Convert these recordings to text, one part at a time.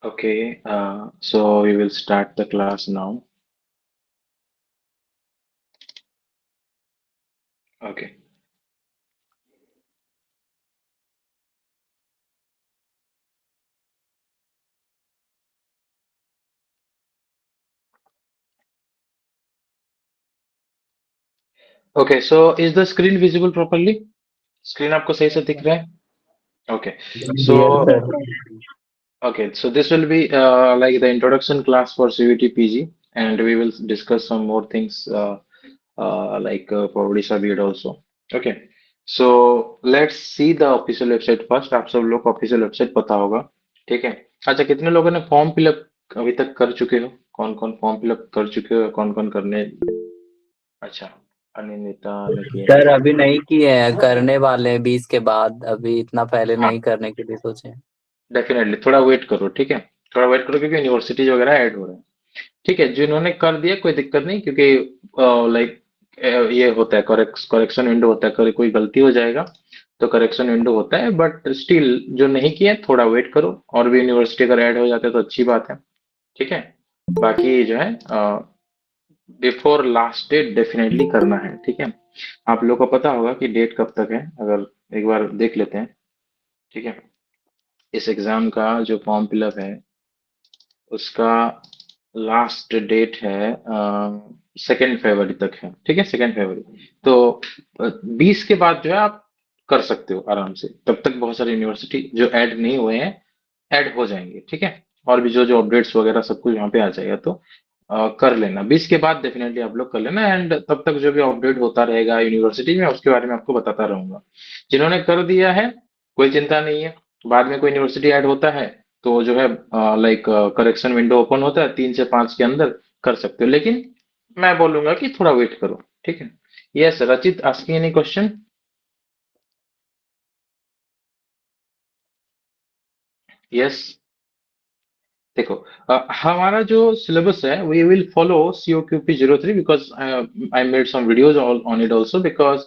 Okay, so we will start the class now. Okay. Okay, so is the screen visible properly? Screen आपको सही से दिख रहा है? Okay. So Yes, sir. okay, so this will be like the introduction class for CVT PG, and we will discuss some more things like for Odisha BEd also. Okay, so let's see the official website first. आप सब लोग को official website पता होगा, ठीक है? अच्छा, कितने लोगों ने फॉर्म फिलअप अभी तक कर चुके हो? कौन कौन फॉर्म फिलअप कर चुके हो? कौन कौन करने? अच्छा, अनिंदिता ने किया है। सर अभी नहीं किए हैं, करने वाले हैं 20 के बाद। अभी इतना पहले हाँ, नहीं करने के लिए सोचे हैं। डेफिनेटली थोड़ा वेट करो, ठीक है? थोड़ा वेट करो क्योंकि यूनिवर्सिटीज वगैरह ऐड हो रहे हैं। ठीक है, जिन्होंने कर दिया कोई दिक्कत नहीं, क्योंकि लाइक ये होता है, करेक्शन विंडो होता है, कोई गलती हो जाएगा तो करेक्शन विंडो होता है, बट स्टिल जो नहीं किया थोड़ा वेट करो, और भी यूनिवर्सिटी अगर ऐड हो जाते हैं तो अच्छी बात है। ठीक है, बाकी जो है बिफोर लास्ट डेट डेफिनेटली करना है। ठीक है, आप लोग को पता होगा कि डेट कब तक है, अगर एक बार देख लेते हैं। ठीक है, इस एग्जाम का जो फॉर्म फिलअप है उसका लास्ट डेट है 2 फरवरी तक है। ठीक है, 2 फरवरी। तो 20 के बाद जो है आप कर सकते हो आराम से, तब तक बहुत सारे यूनिवर्सिटी जो ऐड नहीं हुए हैं ऐड हो जाएंगे। ठीक है, और भी जो जो अपडेट्स वगैरह सब कुछ यहाँ पे आ जाएगा, तो कर लेना 20 के बाद, डेफिनेटली आप लोग कर लेना, एंड तब तक जो भी अपडेट होता रहेगा यूनिवर्सिटी में उसके बारे में आपको बताता रहूंगा। जिन्होंने कर दिया है कोई चिंता नहीं है, बाद में कोई यूनिवर्सिटी ऐड होता है तो जो है लाइक करेक्शन विंडो ओपन होता है 3 से 5 के अंदर, कर सकते हो, लेकिन मैं बोलूंगा कि थोड़ा वेट करो। ठीक है। यस रचित, आस्किंग एनी क्वेश्चन? यस। देखो, हमारा जो सिलेबस है we will follow COQP 03, because I made some videos on it also, because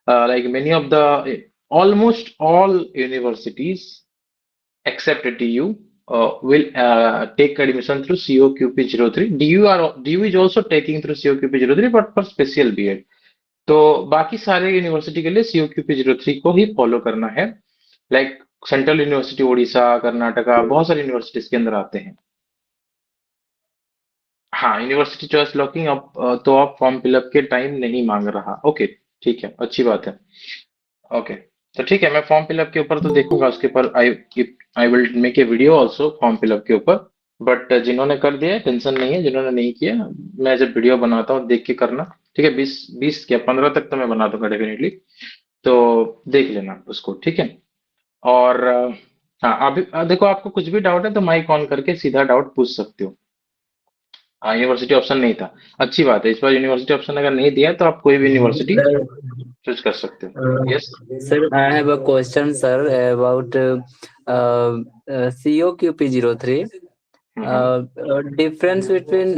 like many of the almost all universities except DU will take admission through COQP 03. DU is also taking through COQP 03, but for special BEd. तो बाकी सारे university के लिए COQP 03 को ही follow करना है। Like central university, Orissa, Karnataka, बहुत सारे यूनिवर्सिटीज के अंदर आते हैं। हाँ, यूनिवर्सिटी चॉइस लॉकिंग अब तो आप फॉर्म फिलअप के टाइम नहीं मांग रहा। ओके, ठीक है, अच्छी बात है। ओके, तो ठीक है, मैं फॉर्म फिलअप के ऊपर तो देखूंगा, उसके ऊपर I will make a video also form fill up के ऊपर। बट जिन्होंने कर दिया है टेंशन नहीं है, जिन्होंने नहीं किया मैं जब वीडियो बनाता हूँ देख के करना। ठीक है, 20 क्या 15 तक तो मैं बना दूंगा डेफिनेटली, तो देख लेना उसको। ठीक है, और हाँ अभी देखो, आपको कुछ भी डाउट है तो माइक ऑन करके सीधा डाउट पूछ सकते हो। हाँ, यूनिवर्सिटी ऑप्शन नहीं था, अच्छी बात है, इस बार यूनिवर्सिटी ऑप्शन अगर नहीं दिया है तो आप कोई भी यूनिवर्सिटी सर चूज कर सकते हो। Yes. Sir I have a question sir about COQP 03। Hmm. Difference between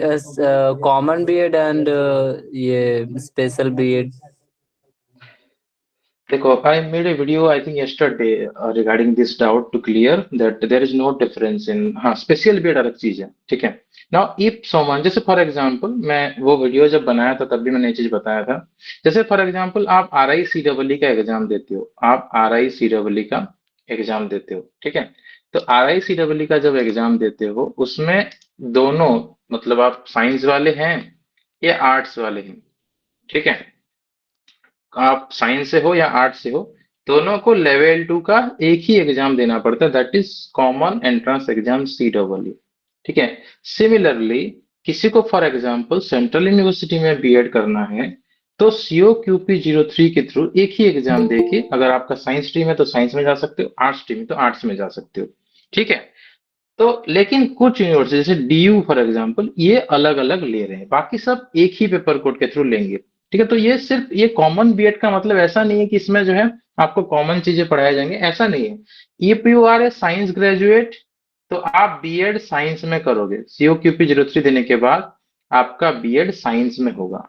common BEd and ये स्पेशल बीएड। देखो, I made a video I think yesterday regarding this doubt to clear that there is no difference in, हाँ special BEd अलग चीज है। ठीक है, now if someone, जैसे for example मैं वो वीडियो जब बनाया था तब भी मैंने ये चीज बताया था, जैसे फॉर एग्जांपल आप RICEE का एग्जाम देते हो, आप RICEE का एग्जाम देते हो। ठीक है, तो RICEE का जब एग्जाम देते हो उसमें दोनों, मतलब आप साइंस वाले हैं या आर्ट्स वाले हैं, ठीक है, आप साइंस से हो या आर्ट से हो, दोनों को लेवल 2 का एक ही एग्जाम देना पड़ता है, that is common entrance exam CEE। ठीक है, सिमिलरली किसी को फॉर एग्जांपल सेंट्रल यूनिवर्सिटी में बीएड करना है तो COQP 03 के थ्रू एक ही एग्जाम देके, अगर आपका साइंस स्ट्रीम है तो साइंस में जा सकते हो, आर्ट्स स्ट्रीम है तो आर्ट्स में जा सकते हो। ठीक है, तो लेकिन कुछ यूनिवर्सिटी जैसे DU फॉर एग्जांपल ये अलग अलग ले रहे हैं, बाकी सब एक ही पेपर कोड के थ्रू लेंगे। ठीक है, तो ये सिर्फ ये कॉमन बीएड का मतलब ऐसा नहीं है कि इसमें जो है आपको कॉमन चीजें पढ़ाए जाएंगे, ऐसा नहीं है। If you are a science graduate तो आप बीएड साइंस में करोगे, COQP 03 देने के बाद आपका बीएड साइंस में होगा।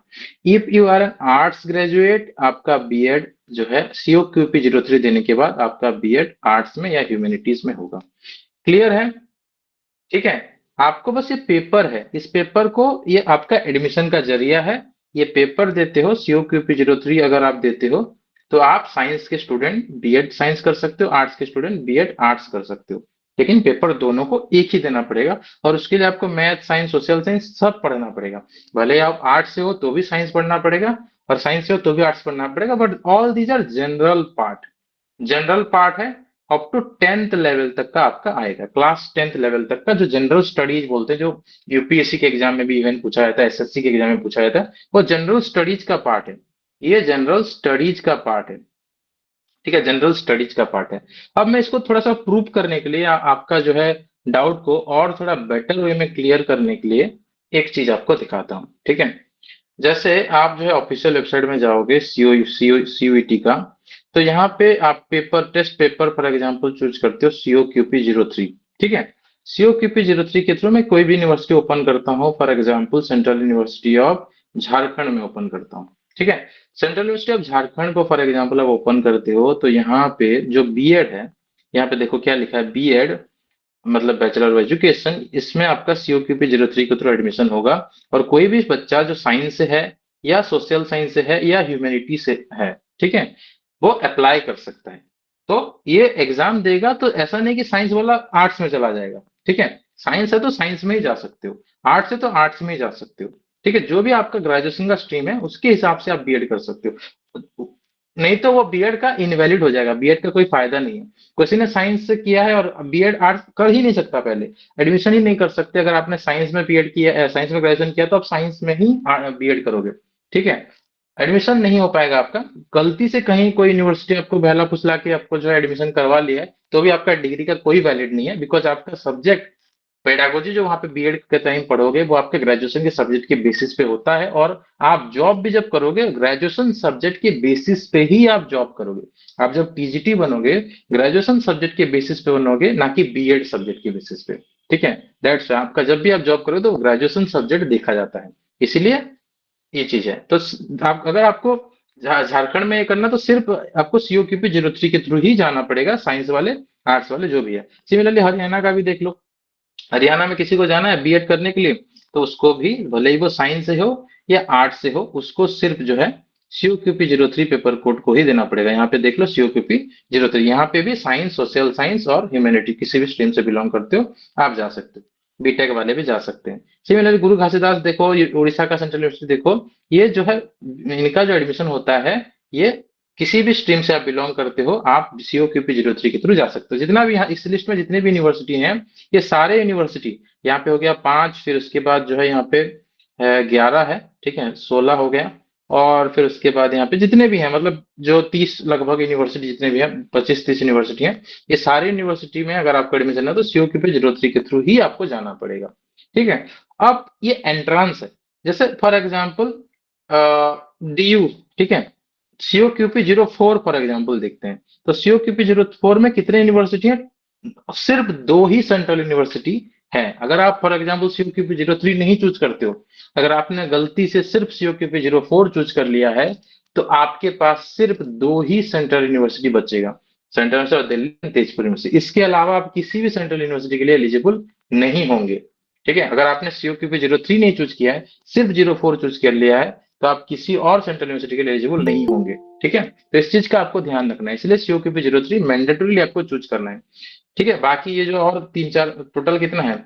If you are an arts graduate, आपका बीएड जो है COQP 03 देने के बाद आपका बीएड आर्ट्स में या ह्यूमैनिटीज में होगा। क्लियर है? ठीक है। आपको बस ये पेपर है, इस पेपर को, ये आपका एडमिशन का जरिया है। ये पेपर देते हो COQP03 अगर आप देते हो तो आप साइंस के स्टूडेंट बीएड साइंस कर सकते हो, आर्ट्स के स्टूडेंट बीएड आर्ट्स कर सकते हो। लेकिन पेपर दोनों को एक ही देना पड़ेगा, और उसके लिए आपको मैथ साइंस सोशल साइंस सब पढ़ना पड़ेगा। भले ही आप आर्ट्स से हो तो भी साइंस पढ़ना पड़ेगा, और साइंस से हो तो भी आर्ट्स पढ़ना पड़ेगा, but all these are general part. General part है, अप टू 10th लेवल तक का आपका आएगा, क्लास 10th लेवल तक का, जो जनरल स्टडीज बोलते हैं, जो यूपीएससी के एग्जाम में भी इवन पूछा जाता है, एसएससी के एग्जाम में पूछा जाता है, वो जनरल स्टडीज का पार्ट है। ये जनरल स्टडीज का पार्ट है, ठीक है, जनरल स्टडीज का पार्ट है। अब मैं इसको थोड़ा सा प्रूव करने के लिए, आपका जो है डाउट को और थोड़ा बेटर वे में क्लियर करने के लिए एक चीज आपको दिखाता हूँ, ठीक है। जैसे आप जो है ऑफिशियल वेबसाइट में जाओगे सीयूईटी का, तो यहाँ पे आप paper test paper for example choose करते हो COQP03, ठीक है। COQP03 के थ्रू मैं कोई भी यूनिवर्सिटी ओपन करता हूँ, for example central university of Jharkhand में ओपन करता हूँ, ठीक है। सेंट्रल यूनिवर्सिटी ऑफ झारखंड को फॉर एग्जांपल आप ओपन करते हो तो यहाँ पे जो बीएड है, यहाँ पे देखो क्या लिखा है, बीएड मतलब बैचलर ऑफ एजुकेशन, इसमें आपका COQP03 के थ्रू एडमिशन होगा। और कोई भी बच्चा जो साइंस से है, या सोशल साइंस से है, या ह्यूमैनिटी से है, ठीक है, वो अप्लाई कर सकता है। तो ये एग्जाम देगा तो ऐसा नहीं कि साइंस वाला आर्ट्स में चला जाएगा, ठीक है। साइंस है तो साइंस में ही जा सकते हो, आर्ट्स है तो आर्ट्स में ही जा सकते हो, ठीक है। जो भी आपका ग्रेजुएशन का स्ट्रीम है उसके हिसाब से आप बीएड कर सकते हो, नहीं तो वो बीएड का इनवैलिड हो जाएगा, बीएड का कोई फायदा नहीं है। किसी ने साइंस से किया है और बीएड आर्ट्स कर ही नहीं सकता, पहले एडमिशन ही नहीं कर सकते। अगर आपने साइंस में बीएड किया, साइंस में ग्रेजुएशन किया, तो आप साइंस में ही बीएड करोगे, ठीक है। एडमिशन नहीं हो पाएगा आपका। गलती से कहीं कोई यूनिवर्सिटी आपको बहला फुसला के आपको जो है एडमिशन करवा लिया है, तो भी आपका डिग्री का कोई वैलिड नहीं है, बिकॉज आपका सब्जेक्ट पेडागोजी जो वहां पे बीएड के टाइम पढ़ोगे वो आपके ग्रेजुएशन के सब्जेक्ट के बेसिस पे होता है। और आप जॉब भी जब करोगे ग्रेजुएशन सब्जेक्ट के बेसिस पे ही आप जॉब करोगे। आप जब टीजीटी बनोगे ग्रेजुएशन सब्जेक्ट के बेसिस पे बनोगे, ना कि बीएड सब्जेक्ट के बेसिस पे, ठीक है। दैट्स आपका जब भी आप जॉब करोगे तो ग्रेजुएशन सब्जेक्ट देखा जाता है, इसीलिए ये चीज है। तो आप अगर आपको झारखंड में ये करना तो सिर्फ आपको COQP03 के थ्रू ही जाना पड़ेगा, साइंस वाले आर्ट्स वाले जो भी है। सिमिलरली हरियाणा का भी देख लो, हरियाणा में किसी को जाना है बीएड करने के लिए, तो उसको भी भले ही वो साइंस से हो या आर्ट्स से हो, उसको सिर्फ जो है COQP03 पेपर कोड को ही देना पड़ेगा। यहाँ पे देख लो COQP03, यहाँ पे भी साइंस सोशल साइंस और ह्यूमैनिटी किसी भी स्ट्रीम से बिलोंग करते हो आप जा सकते हो, बीटेक वाले भी जा सकते हैं। सिमिलरली गुरु घासीदास देखो, ये उड़ीसा का सेंट्रल यूनिवर्सिटी देखो, ये जो है इनका जो एडमिशन होता है, ये किसी भी स्ट्रीम से आप बिलोंग करते हो आप COQP03 के थ्रू जा सकते हो। जितना भी यहाँ इस लिस्ट में जितने भी यूनिवर्सिटी हैं, ये सारे यूनिवर्सिटी, यहाँ पे हो गया 5, फिर उसके बाद जो है यहाँ पे 11 है, ठीक है, 16 हो गया, और फिर उसके बाद यहाँ पे जितने भी हैं, मतलब जो 30 लगभग यूनिवर्सिटी जितने भी हैं, 25-30 यूनिवर्सिटी हैं, ये सारे यूनिवर्सिटी में अगर आपको एडमिशन है तो COQP03 के थ्रू ही आपको जाना पड़ेगा, ठीक है। अब ये एंट्रांस है, जैसे फॉर एग्जाम्पल DU, ठीक है, COQP04 फॉर एग्जाम्पल देखते हैं। तो COQP04 में कितने यूनिवर्सिटी हैं, सिर्फ 2 ही सेंट्रल यूनिवर्सिटी है। अगर आप फॉर एग्जाम्पल COQP03 नहीं चूज करते हो, अगर आपने गलती से सिर्फ COQP04 चूज कर लिया है, तो आपके पास सिर्फ 2 ही सेंट्रल यूनिवर्सिटी बचेगा, central university of Delhi, Tezpur university. इसके अलावा आप किसी भी सेंट्रल यूनिवर्सिटी के लिए एलिजिबल नहीं होंगे, ठीक है। अगर आपने COQP03 नहीं चूज किया है, सिर्फ 04 चूज कर लिया है, तो आप किसी और सेंट्रल यूनिवर्सिटी के लिए एलिजिबल नहीं होंगे, ठीक है। तो इस चीज का आपको ध्यान रखना है, इसलिए COQP03 मैंडेटरीली आपको चूज करना है, ठीक है। बाकी ये जो और 3-4 टोटल कितना है,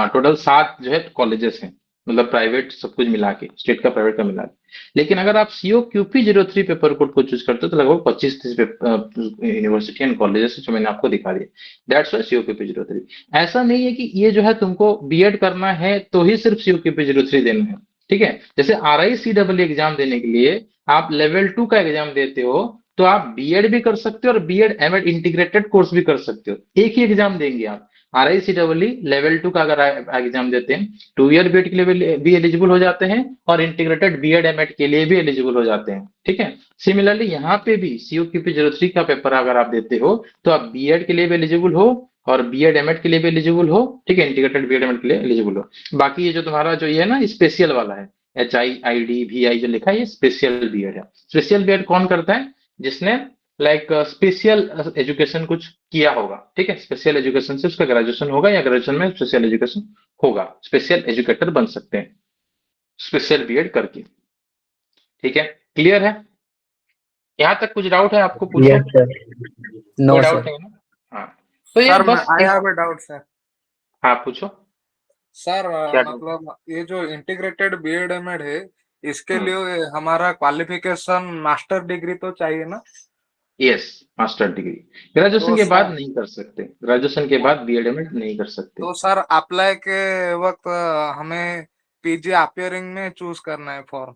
टोटल 7 जो है कॉलेजेस हैं, मतलब प्राइवेट सब कुछ मिला के, स्टेट का प्राइवेट का मिला के। लेकिन अगर आप COQP03 पेपर कोड को चूज करते हो तो लगभग 25-30 यूनिवर्सिटी एंड कॉलेजेस जो मैंने आपको दिखा दिया, दैट्स वाई COQP03। ऐसा नहीं है कि ये जो है तुमको बीएड करना है तो ही सिर्फ COQP03 देना है, ठीक है। जैसे RICEE एग्जाम देने के लिए आप लेवल 2 का एग्जाम देते हो, तो आप बीएड भी कर सकते हो और बीएड एमएड इंटीग्रेटेड कोर्स भी कर सकते हो, एक ही एग्जाम देंगे आप। RICEE लेवल 2 का अगर एग्जाम देते हैं, 2 ईयर बीएड के लिए भी एलिजिबल हो जाते हैं, और इंटीग्रेटेड बीएड एमएड के लिए भी एलिजिबल हो जाते हैं, ठीक है। सिमिलरली यहाँ पे भी COQP03 का पेपर अगर आप देते हो तो आप बीएड के लिए भी एलिजिबल हो, और बीएड एमएड के लिए भी एलिजिबल हो, ठीक है, इंटीग्रेटेड बीएड एमएड के लिए एलिजिबल हो। बाकी ये जो तुम्हारा जो ये है ना स्पेशल वाला है, HIID VI जो लिखा है, ये स्पेशल बीएड है। स्पेशल बीएड कौन करता है, जिसने लाइक स्पेशल एजुकेशन कुछ किया होगा, ठीक है, स्पेशल एजुकेशन से उसका ग्रेजुएशन होगा या ग्रेजुएशन में स्पेशल एजुकेशन होगा, स्पेशल एजुकेटर बन सकते हैं स्पेशल बीएड करके। ठीक है, क्लियर है? यहाँ तक कुछ डाउट है आपको, पूछो। Yes sir. कोई नो डाउट सर। नहीं ना? हाँ, तो ये सर मैं बस आई हैव अ डाउट सर। हाँ पूछो। सर क्या डाउट? मतलब ये जो इंटीग्रेटेड बीएड एमएड है, इसके हम्म, लिए हमारा क्वालिफिकेशन मास्टर डिग्री तो चाहिए ना? यस, मास्टर डिग्री ग्रेजुएशन तो के बाद सर नहीं कर सकते, ग्रेजुएशन के बाद बीएड एमएड नहीं कर सकते। तो सर अप्लाई के वक्त हमें पीजी अपियरिंग में चूज करना है फॉर्म।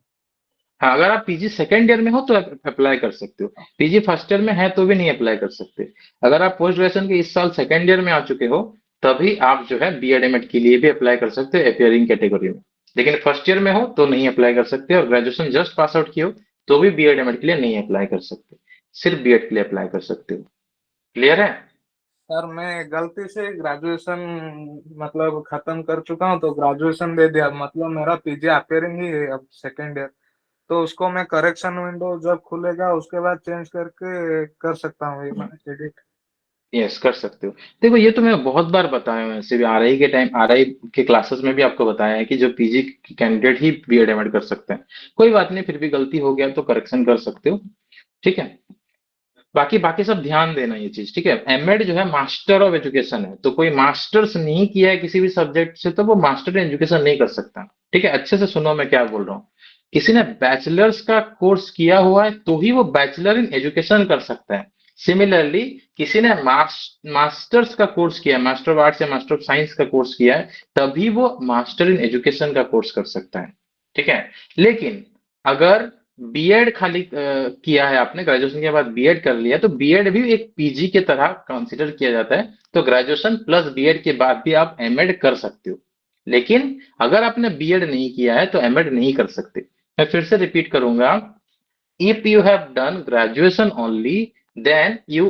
हाँ, अगर आप पीजी सेकेंड ईयर में हो तो अप्लाई कर सकते हो, पीजी फर्स्ट ईयर में है तो भी नहीं अप्लाई कर सकते। अगर आप पोस्ट ग्रेजुएशन के इस साल सेकेंड ईयर में आ चुके हो तभी आप जो है बीएड एमएड के लिए भी अप्लाई कर सकते हो अपियरिंग कैटेगरी में। लेकिन फर्स्ट ईयर में हो तो नहीं अप्लाई कर सकते, और ग्रेजुएशन जस्ट पास आउट किए हो तो भी बीएड एमएड के लिए नहीं अप्लाई कर सकते, सिर्फ बीएड के लिए अप्लाई कर सकते हो। क्लियर है? सर मैं गलती से ग्रेजुएशन मतलब खत्म कर चुका हूँ, तो ग्रेजुएशन दे दिया, मतलब मेरा पीजी अपियरिंग ही है अब सेकेंड ईयर। तो उसको मैं करेक्शन विंडो जब खुलेगा उसके बाद चेंज करके कर सकता हूँ ये एडिट। यस, कर सकते हो। देखो, ये तो मैं बहुत बार बताया हूँ, ऐसे भी आरआई के टाइम, आरआई के क्लासेस में भी आपको बताया है कि जो पीजी कैंडिडेट ही बीएड एमएड कर सकते हैं। कोई बात नहीं, फिर भी गलती हो गया तो करेक्शन कर सकते हो। ठीक है, बाकी बाकी सब ध्यान देना ये चीज, ठीक है। एमएड जो है मास्टर ऑफ एजुकेशन है, तो कोई मास्टर्स नहीं किया है किसी भी सब्जेक्ट से तो वो मास्टर इन एजुकेशन नहीं कर सकता। ठीक है, अच्छे से सुनो मैं क्या बोल रहा हूँ। किसी ने बैचलर्स का कोर्स किया हुआ है तो ही वो बैचलर इन एजुकेशन कर सकता है। सिमिलरली, किसी ने मास्टर्स का कोर्स किया है, मास्टर ऑफ आर्ट्स या मास्टर ऑफ साइंस का कोर्स किया है, तभी वो मास्टर इन एजुकेशन का कोर्स कर सकता है। ठीक है, लेकिन अगर बीएड खाली किया है आपने, ग्रेजुएशन के बाद बीएड कर लिया, तो बीएड भी एक पीजी के तरह कंसीडर किया जाता है। तो ग्रेजुएशन प्लस बीएड के बाद भी आप एमएड कर सकते हो। लेकिन अगर आपने बीएड नहीं किया है तो एमएड नहीं कर सकते। मैं फिर से रिपीट करूंगा, if you have done graduation only, then you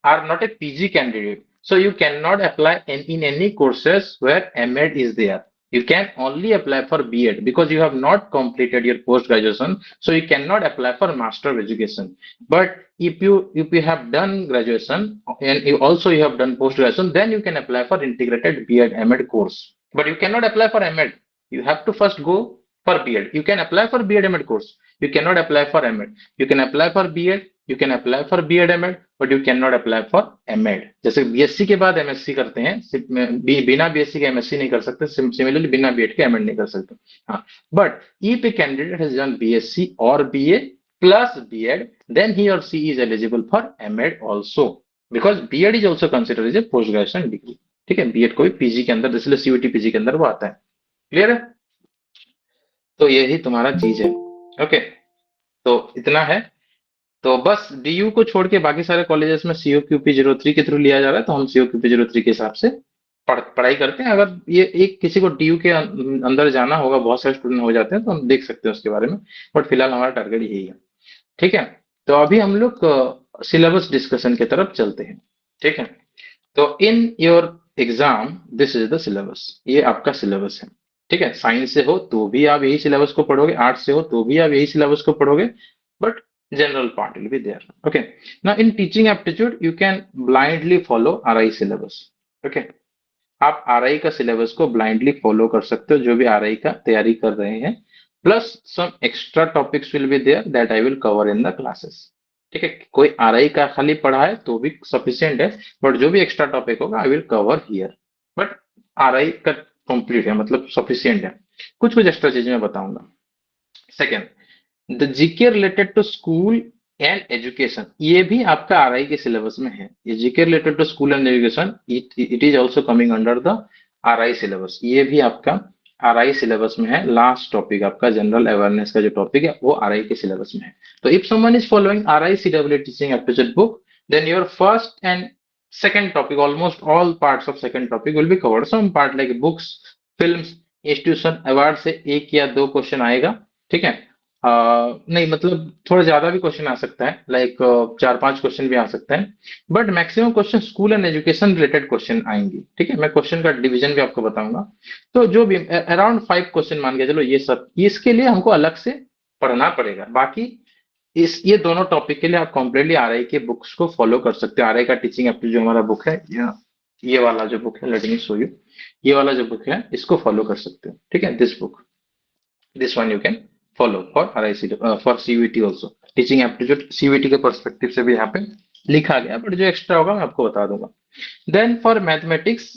are not a PG candidate. So you cannot apply in any courses where MEd is there. You can only apply for BEd because you have not completed your post graduation. So you cannot apply for Master of Education. But if you have done graduation and you have done post graduation, then you can apply for integrated BEd MEd course. But you cannot apply for MEd. You have to first go for BEd. You can apply for BEd MEd course. You cannot apply for MEd. You can apply for BEd, you can apply for BEd MEd, but you cannot apply for MEd. जैसे BSc के बाद MSc करते हैं, बिना BSc के MSc नहीं कर सकते, सिमिलरली बिना बीएड के एमएड नहीं कर सकते। हाँ, but if a candidate has done BSc or BA plus BEd, then he or she is eligible for MEd also, because BEd is also considered as a post graduation degree। ठीक है, BEd को भी PG के अंदर, इसलिए CUT PG के अंदर वो आता है। क्लियर है? तो यही तुम्हारा चीज है। ओके, तो इतना है। तो बस डीयू को छोड़ के बाकी सारे कॉलेजेस में सीओक्यूपी 03 के थ्रू लिया जा रहा है, तो हम सीओक्यूपी 03 के हिसाब से पढ़ाई करते हैं। अगर ये एक किसी को डीयू के अंदर जाना होगा, बहुत सारे स्टूडेंट हो जाते हैं, तो हम देख सकते हैं उसके बारे में। बट फिलहाल हमारा टारगेट यही है। ठीक है, तो अभी हम लोग सिलेबस डिस्कशन की तरफ चलते हैं। ठीक है, तो in your exam this is the syllabus, ये आपका सिलेबस है। ठीक है, साइंस से हो तो भी आप यही सिलेबस को पढ़ोगे, आर्ट्स से हो तो भी आप यही सिलेबस को पढ़ोगे, but general part will be there। Okay, now in teaching aptitude you can blindly follow RI syllabus। Okay, आप RI का सिलेबस को ब्लाइंडली फॉलो कर सकते हो, जो भी RI का तैयारी कर रहे हैं, plus some extra topics will be there that I will cover in the classes. ठीक है, कोई RI का खाली पढ़ा है तो भी सफिशिएंट है, बट जो भी एक्स्ट्रा टॉपिक होगा I will cover here. But RI का कंप्लीट है, मतलब सफिशिएंट है। कुछ कुछ एक्स्ट्रा चीजें मैं बताऊंगा। Second, the GK related to school and education, ये भी आपका आरआई के सिलेबस में है। ये GK related to school and education, it is also coming under the RI syllabus. ये भी आपका आरआई सिलेबस में है। लास्ट टॉपिक आपका जनरल अवेयरनेस का जो टॉपिक है वो आरआई के सिलेबस में है। तो if someone is following RI CW teaching aptitude book, then your first and second topic, almost all parts of second topic will be covered। some part like books, films, institution, award से एक या दो question आएगा। ठीक है, नहीं मतलब थोड़ा ज्यादा भी क्वेश्चन आ सकता है, लाइक 4-5 क्वेश्चन भी आ सकता है, but maximum question school and education related question आएंगे। ठीक है, मैं क्वेश्चन का डिवीजन भी आपको बताऊंगा। तो जो भी अराउंड 5 क्वेश्चन मान के चलो, ये सब इसके लिए हमको अलग से पढ़ना पड़ेगा। बाकी इस ये दोनों टॉपिक के लिए आप कम्प्लीटली आरआई के बुक्स को फॉलो कर सकते हो। आरआई का टीचिंग एप्टीट्यूड जो हमारा बुक है, ये वाला जो बुक है, लेट मी शो यू, ये वाला जो बुक है इसको फॉलो कर सकते हो, ठीक है। This book, this one you can follow for RI for CUET also. Teaching aptitude CUET के पर्सपेक्टिव से भी यहाँ पे लिखा गया, बट जो एक्स्ट्रा होगा मैं आपको बता दूंगा। Then for mathematics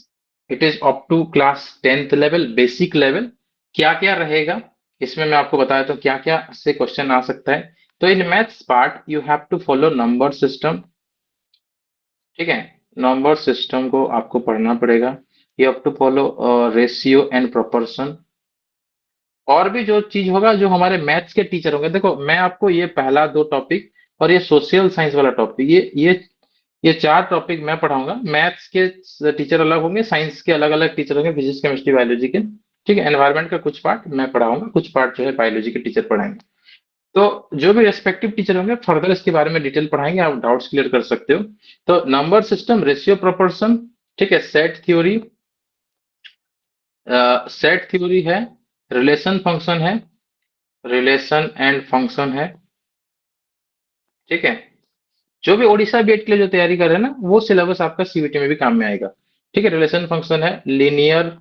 it is up to class 10th level, basic level. क्या क्या रहेगा इसमें मैं आपको बता देता हूँ, क्या क्या से क्वेश्चन आ सकता है। तो in maths part you have to follow number system, ठीक है। नंबर सिस्टम को आपको पढ़ना पड़ेगा। You have to follow ratio and proportion. और भी जो चीज होगा, जो हमारे मैथ्स के टीचर होंगे, देखो मैं आपको ये पहला 2 टॉपिक और ये सोशल साइंस वाला टॉपिक, ये 4 टॉपिक मैं पढ़ाऊंगा। मैथ्स के टीचर अलग होंगे, साइंस के अलग अलग टीचर होंगे, फिजिक्स केमिस्ट्री बायोलॉजी के, ठीक है। एनवायरमेंट का कुछ पार्ट मैं पढ़ाऊंगा, कुछ पार्ट जो है बायोलॉजी के टीचर पढ़ाएंगे। तो जो भी रेस्पेक्टिव टीचर होंगे फर्दर इसके बारे में डिटेल पढ़ाएंगे, आप डाउट्स क्लियर कर सकते हो। तो नंबर सिस्टम, रेशियो प्रोपोर्शन, ठीक है, सेट थ्योरी है, रिलेशन फंक्शन है, रिलेशन एंड फंक्शन है, ठीक है। जो भी ओडिशा बीएड के लिए जो तैयारी कर रहे हैं ना, वो सिलेबस आपका सीवीटी में भी काम में आएगा, ठीक है। रिलेशन फंक्शन है, linear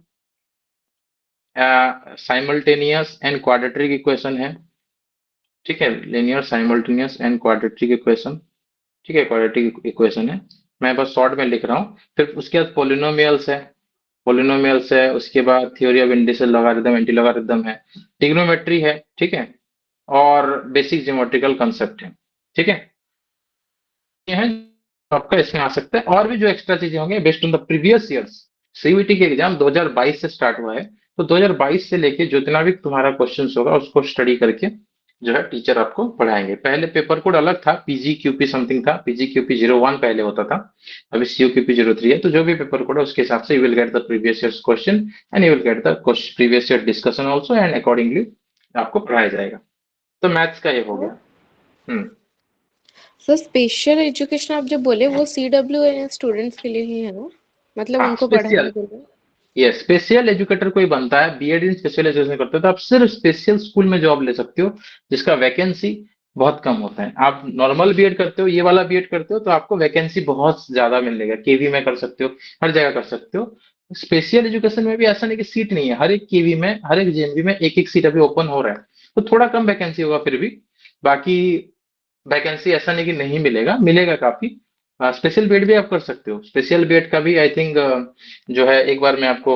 simultaneous and quadratic equation है, ठीक है। Linear simultaneous and quadratic equation, ठीक है, क्वाड्रेटिक इक्वेशन है। मैं बस शॉर्ट में लिख रहा हूँ। फिर उसके बाद पोलिनोमियल्स है, उसके बाद theory of indices logarithm, anti logarithm है, ट्रिग्नोमेट्री है, ठीक है, और बेसिक ज्योमेट्रिकल कंसेप्ट है, ठीक है। ये है जो आपका इसमें आ सकता है। और भी जो एक्स्ट्रा चीजें होंगे based on the previous years, CVT के एग्जाम 2022 से स्टार्ट हुआ है, तो 2022 से लेके जितना भी तुम्हारा क्वेश्चंस होगा उसको स्टडी करके जो है टीचर आपको पढ़ाएंगे। पहले पेपर कोड अलग था, पीजीक्यूपी समथिंग था, पीजीक्यूपी 01 पहले होता था, अभी सीयूक्यूपी 03 है। तो जो भी पेपर कोड है उसके हिसाब से you will get the previous years question and you will get the previous year discussion also, and accordingly आपको पढ़ाया जाएगा। तो मैथ्स का ये हो गया। हम्म। सर स्पेशल एजुकेशन आप जो बोले वो CWN स्टूडेंट्स के लिए ही है ना, मतलब हाँ, उनको स्पेशल, पढ़ाने के लिए। ये स्पेशल एजुकेटर कोई बनता है, बीएड इन स्पेशल एजुकेशन करते हो तो आप सिर्फ स्पेशल स्कूल में जॉब ले सकते हो, जिसका वैकेंसी बहुत कम होता है। आप नॉर्मल बीएड करते हो, ये वाला बीएड करते हो, तो आपको वैकेंसी बहुत ज्यादा मिलेगा। केवी में कर सकते हो, हर जगह कर सकते हो। स्पेशल एजुकेशन में भी ऐसा नहीं कि सीट नहीं है, हर एक केवी में, हर एक जेएनवी में एक एक सीट अभी ओपन हो रहा है, तो थोड़ा कम वैकेंसी होगा फिर भी। बाकी वैकेंसी ऐसा नहीं कि नहीं मिलेगा, मिलेगा काफी। स्पेशल बीएड भी आप कर सकते हो। स्पेशल बीएड का भी आई थिंक जो है, एक बार मैं आपको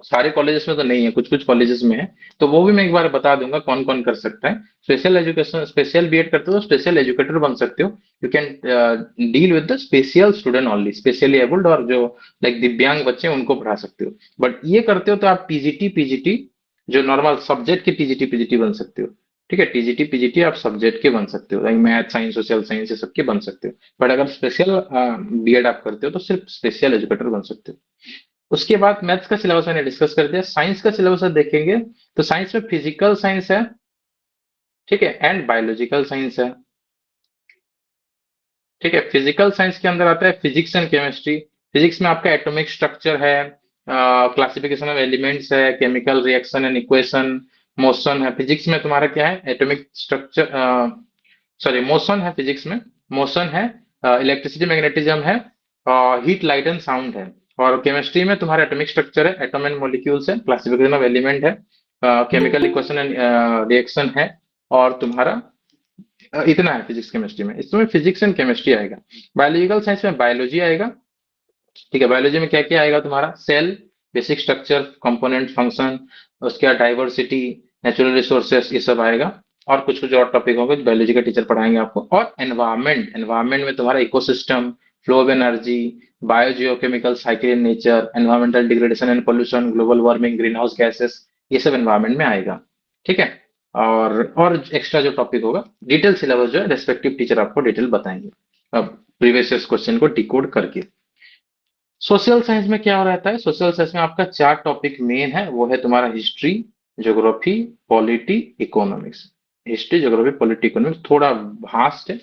सारे कॉलेजेस में तो नहीं है, कुछ कुछ कॉलेजेस में है, तो वो भी मैं एक बार बता दूंगा कौन कौन कर सकता है। स्पेशल एजुकेशन, स्पेशल बीएड करते हो तो स्पेशल एजुकेटर बन सकते हो। You can deal with the special student only, specially abled और जो लाइक दिव्यांग बच्चे हैं उनको पढ़ा सकते हो। बट ये करते हो तो आप टीजीटी पीजीटी, जो नॉर्मल सब्जेक्ट के टीजीटी पीजीटी बन सकते हो, ठीक है। टीजीटी पीजीटी आप सब्जेक्ट के बन सकते हो, like math science social science ये सबके बन सकते हो। बट अगर स्पेशल बीएड आप करते हो तो सिर्फ स्पेशल एजुकेटर बन सकते हो। उसके बाद मैथ्स का सिलेबस मैंने डिस्कस कर दिया। साइंस का सिलेबस देखेंगे तो साइंस में फिजिकल साइंस है, ठीक है, एंड बायोलॉजिकल साइंस है, ठीक है। फिजिकल साइंस के अंदर आता है फिजिक्स एंड केमिस्ट्री। फिजिक्स में आपका एटॉमिक स्ट्रक्चर है, क्लासिफिकेशन ऑफ एलिमेंट्स है, chemical reaction and equation, motion है। फिजिक्स में तुम्हारा क्या है, एटॉमिक स्ट्रक्चर, सॉरी मोशन है फिजिक्स में, मोशन है, इलेक्ट्रिसिटी मैग्नेटिज्म है, हीट लाइट एंड साउंड है। और केमिस्ट्री में तुम्हारा एटॉमिक स्ट्रक्चर है, एटॉम एंड मॉलिक्यूल्स है, क्लासिफिकेशन ऑफ एलिमेंट है, केमिकल इक्वेशन एंड रिएक्शन है, और तुम्हारा इतना है फिजिक्स केमिस्ट्री में। इसमें फिजिक्स एंड केमिस्ट्री आएगा। बायोलॉजिकल साइंस में बायोलॉजी आएगा, ठीक है। बायोलॉजी में क्या क्या आएगा तुम्हारा, cell, basic structure, component, function, उसके बाद डाइवर्सिटी, नेचुरल रिसोर्सेस, ये सब आएगा। और कुछ कुछ और टॉपिक होंगे जो बायोलॉजी का टीचर पढ़ाएंगे आपको। और एनवायरमेंट, एनवायरमेंट में तुम्हारा ecosystem, flow of energy, biogeochemical cycle in nature, environmental degradation and pollution, global warming, green house gases, ये सब एनवायरमेंट में आएगा, ठीक है। और एक्स्ट्रा जो टॉपिक होगा, डिटेल सिलेबस जो है रेस्पेक्टिव टीचर आपको डिटेल बताएंगे, अब प्रीवियस क्वेश्चन को डिकोड करके। सोशल साइंस में क्या हो रहता है, सोशल साइंस में आपका 4 टॉपिक मेन है, वो है तुम्हारा history, geography, polity, economics. History, geography, polity, economics थोड़ा वास्ट है,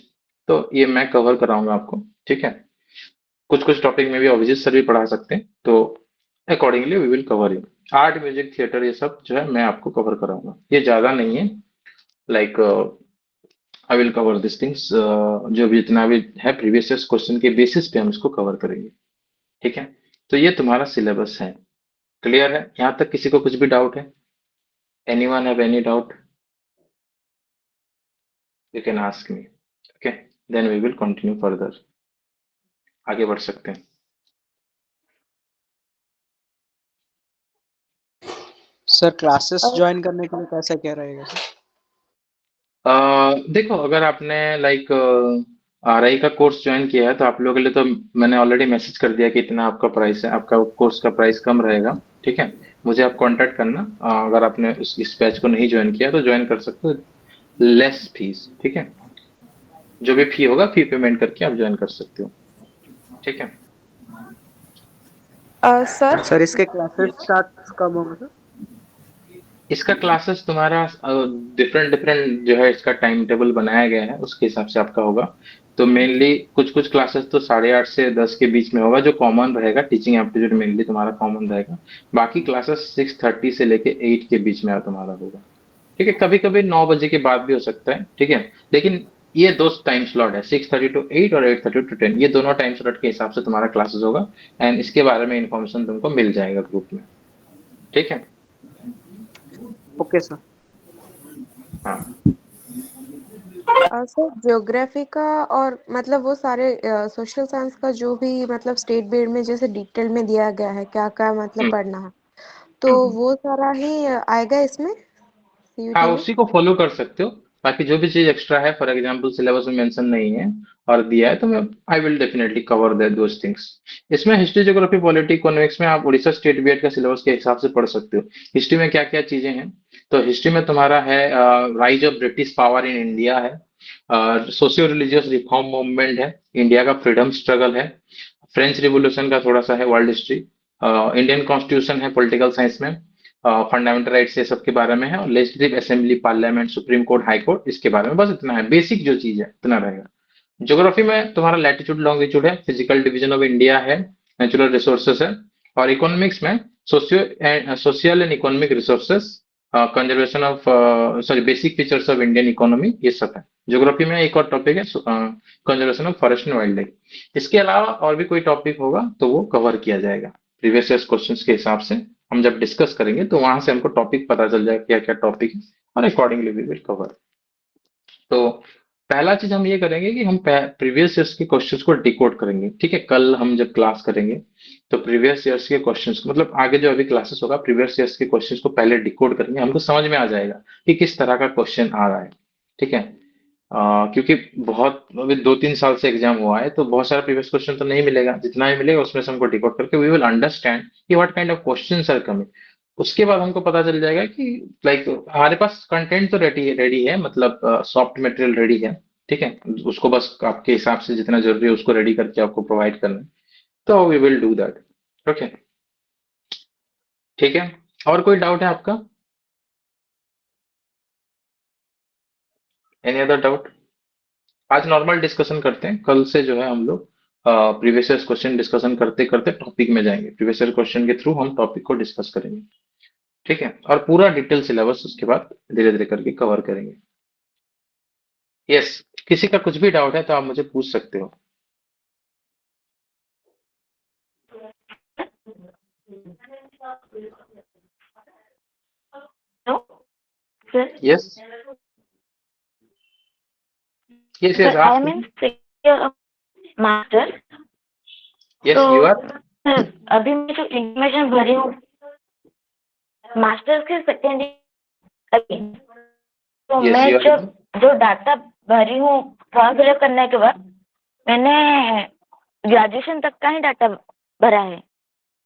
तो ये मैं कवर कराऊंगा आपको, ठीक है। कुछ कुछ टॉपिक में भी अभिजीत सर भी पढ़ा सकते हैं, तो accordingly we will cover you. Art, music, theatre, ये सब जो है मैं आपको कवर कराऊंगा, ये ज्यादा नहीं है। Like I will cover this things, जो भी जितना भी है प्रीवियस ईयर क्वेश्चन के बेसिस पे हम इसको कवर करेंगे। ठीक है, तो ये तुम्हारा सिलेबस है। क्लियर है यहाँ तक? किसी को कुछ भी डाउट है? Anyone have any doubt? You can ask me. Okay, then we will continue further. आगे बढ़ सकते हैं। सर क्लासेस ज्वाइन करने के लिए कैसा क्या रहेगा सर? देखो, अगर आपने लाइक आरआई का कोर्स ज्वाइन किया है तो आप लोगों के लिए तो मैंने ऑलरेडी मैसेज कर दिया कि इतना आपका प्राइस है, आपका कोर्स का प्राइस कम रहेगा। ठीक है, मुझे आप कांटेक्ट करना। अगर आपने इस बैच को नहीं ज्वाइन किया तो ज्वाइन कर सकते हो, लेस फीस। ठीक है, जो भी फी होगा फी पेमेंट करके आप ज्वाइन कर सकते हो। ठीक है सर सर इसके क्लासेस स्टार्ट कब होंगे सर? इसका क्लासेस तुम्हारा डिफरेंट डिफरेंट जो है इसका टाइम टेबल बनाया गया है, उसके हिसाब से आपका होगा। तो मेनली कुछ कुछ क्लासेस तो 8:30 से 10 के बीच में होगा, जो कॉमन रहेगा। टीचिंग एप्टीट्यूड मेनली तुम्हारा कॉमन रहेगा। बाकी क्लासेस 6:30 से लेके 8 के बीच में तुम्हारा होगा। ठीक है, कभी कभी 9 बजे के बाद भी हो सकता है। ठीक है, लेकिन ये दो टाइम स्लॉट है, 6:30 टू 8 और 8:30 टू 10। ये दोनों टाइम स्लॉट के हिसाब से तुम्हारा क्लासेस होगा, एंड इसके बारे में इंफॉर्मेशन तुमको मिल जाएगा ग्रुप में। ठीक है, ओके सर। हाँ। सर ज्योग्राफी का और मतलब वो सारे सोशल साइंस का जो भी मतलब स्टेट बोर्ड में जैसे डिटेल में दिया गया है क्या क्या मतलब हम्म, पढ़ना है, तो हम्म। वो सारा ही आएगा इसमें हाँ, सीयूटी में? उसी को फॉलो कर सकते हो। बाकी जो भी चीज एक्स्ट्रा है, फॉर एग्जांपल सिलेबस में मेंशन नहीं है और दिया है, तो मैं आई will definitely cover that those things. इसमें हिस्ट्री, ज्योग्राफी, पॉलिटी, इकोनॉमिक्स में आप उड़ीसा स्टेट बीएड का सिलेबस के हिसाब से पढ़ सकते हो। हिस्ट्री में क्या क्या चीजें हैं, तो हिस्ट्री में तुम्हारा है rise of British power in India है, सोशियो रिलीजियस रिफॉर्म मूवमेंट है, इंडिया का फ्रीडम स्ट्रगल है, फ्रेंच रिवोल्यूशन का थोड़ा सा है, वर्ल्ड हिस्ट्री, इंडियन कॉन्स्टिट्यूशन है पॉलिटिकल साइंस में, फंडामेंटल राइट्स ये सब के बारे में है, और legislative assembly, parliament, supreme court, high court, इसके बारे में बस इतना है। बेसिक जो चीज है इतना रहेगा। ज्योग्राफी में तुम्हारा लैटिट्यूड लॉन्गिट्यूड है, फिजिकल डिवीजन ऑफ इंडिया है, नेचुरल रिसोर्सेस है, और इकोनॉमिक्स में social and economic resources, conservation of sorry basic features of Indian economy, ये सब है। ज्योग्राफी में एक और टॉपिक है conservation of forest and wild life. इसके अलावा और भी कोई टॉपिक होगा तो वो कवर किया जाएगा प्रीवियस ईयर क्वेश्चंस के हिसाब से। हम जब डिस्कस करेंगे तो वहां से हमको टॉपिक पता चल जाएगा क्या क्या टॉपिक है, और अकॉर्डिंगली वी विल कवर। तो पहला चीज हम ये करेंगे कि हम प्रीवियस ईयर्स के क्वेश्चंस को डिकोड करेंगे। ठीक है, कल हम जब क्लास करेंगे तो प्रीवियस ईयर्स के क्वेश्चंस, मतलब आगे जो अभी क्लासेस होगा प्रीवियस ईयर्स के क्वेश्चंस को पहले डिकोड करेंगे, हमको समझ में आ जाएगा कि किस तरह का क्वेश्चन आ रहा है। ठीक है, क्योंकि बहुत अभी 2-3 साल से एग्जाम हुआ है, तो बहुत सारा प्रीवियस क्वेश्चन तो नहीं मिलेगा। जितना भी मिलेगा उसमें से हमको डिकोड करके वी विल अंडरस्टैंड कि what kind of questions are coming. उसके बाद हमको पता चल जाएगा कि लाइक हमारे पास कंटेंट तो रेडी है, मतलब सॉफ्ट मटेरियल रेडी है। ठीक है, उसको बस आपके हिसाब से जितना जरूरी है उसको रेडी करके आपको प्रोवाइड करना है। तो we will do that. Okay, ठीक है। और कोई डाउट है आपका? Any other doubt? आज नॉर्मल डिस्कशन करते हैं, कल से जो है हम लोग प्रीवियस ईयर क्वेश्चन डिस्कशन करते करते टॉपिक में जाएंगे। प्रीवियस ईयर क्वेश्चन के थ्रू हम टॉपिक को डिस्कस करेंगे। ठीक है, और पूरा डिटेल सिलेबस उसके बाद धीरे धीरे करके कवर करेंगे। यस, किसी का कुछ भी डाउट है तो आप मुझे पूछ सकते हो। Sir, yes yes sir, yes, I आप am in second year of master. Yes तो यू आर। sir, अभी मैं जो इंफॉर्मेशन भरी हूँ मास्टर्स के सेकेंड ईयर, तो यस मैं यू आर। जब जो डाटा भरी हूँ फॉर्म फिलअप करने के बाद मैंने ग्रेजुएशन तक का ही डाटा भरा है,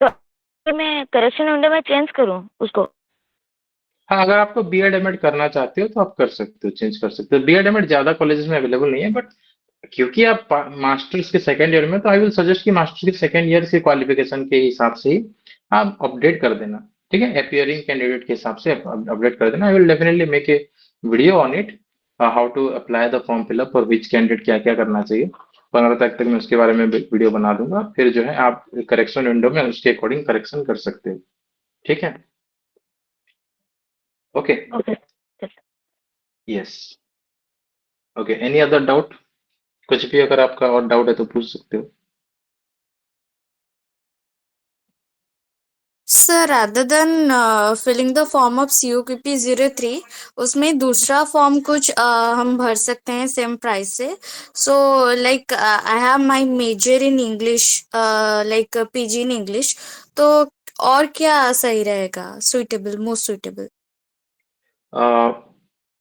तो मैं करेक्शन विंडो में चेंज करूँ उसको? हाँ, अगर आपको बीएड एमएड करना चाहते हो तो आप कर सकते हो, चेंज कर सकते हो। बीएड एमएड ज्यादा कॉलेजेस में अवेलेबल नहीं है, बट क्योंकि आप मास्टर्स के सेकंड ईयर में, तो आई विल सजेस्ट कि मास्टर्स के सेकंड ईयर के क्वालिफिकेशन के हिसाब से ही आप अपडेट कर देना। ठीक है, अपियरिंग कैंडिडेट के हिसाब से अपडेट कर देना। I will definitely make a video on it, how to apply the form fill up और विच कैंडिडेट क्या क्या करना चाहिए। 15 तारीख तक मैं उसके बारे में वीडियो बना दूंगा, फिर जो है आप करेक्शन विंडो में उसके अकॉर्डिंग करेक्शन कर सकते हो। ठीक है, okay. Okay. Yes. Okay, any other doubt? कुछ भी अगर आपका और डाउट है तो पूछ सकते हो। Sir rather than filling the form of COQP 03 उसमें दूसरा फॉर्म कुछ हम भर सकते हैं सेम प्राइस से। So like I have my major in English, like PG in English, तो और क्या सही रहेगा, suitable, most suitable?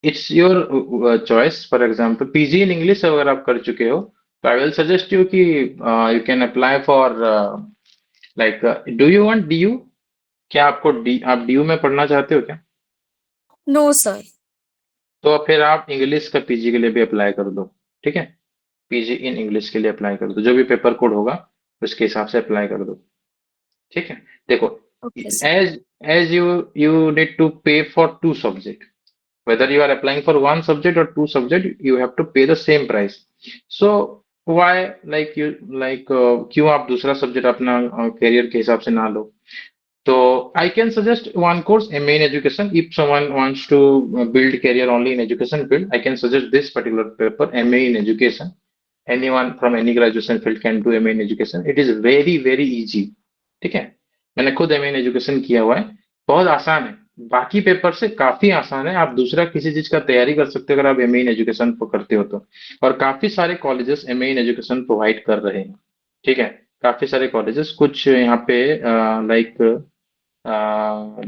It's your choice. For example PG in English अगर आप कर चुके हो तो आई विल सजेस्ट यू कि you can apply for like do you want DU? क्या आपको आप डीयू में पढ़ना चाहते हो क्या? No sir. तो फिर आप इंग्लिश का पीजी के लिए भी अप्लाई कर दो, ठीक है? पीजी इन इंग्लिश के लिए अप्लाई कर दो, जो भी पेपर कोड होगा उसके हिसाब से अप्लाई कर दो, ठीक है? देखो, okay sir. As you need to pay for two subject, whether you are applying for one subject or two subject, you have to pay the same price. So why like you like क्यों आप दूसरा subject अपना career के हिसाब से ना लो? तो I can suggest one course, MA in education. If someone wants to build career only in education field, I can suggest this particular paper, MA in education. Anyone from any graduation field can do MA in education. It is very very easy, ठीक है? मैंने खुद MA in education किया हुआ है, बहुत आसान है, बाकी पेपर से काफी आसान है। आप दूसरा किसी चीज का तैयारी कर सकते हो अगर आप MA इन एजुकेशन करते हो तो। और काफी सारे colleges MA in education provide कर रहे हैं, ठीक है? काफी सारे कॉलेजेस, कुछ यहाँ पे लाइक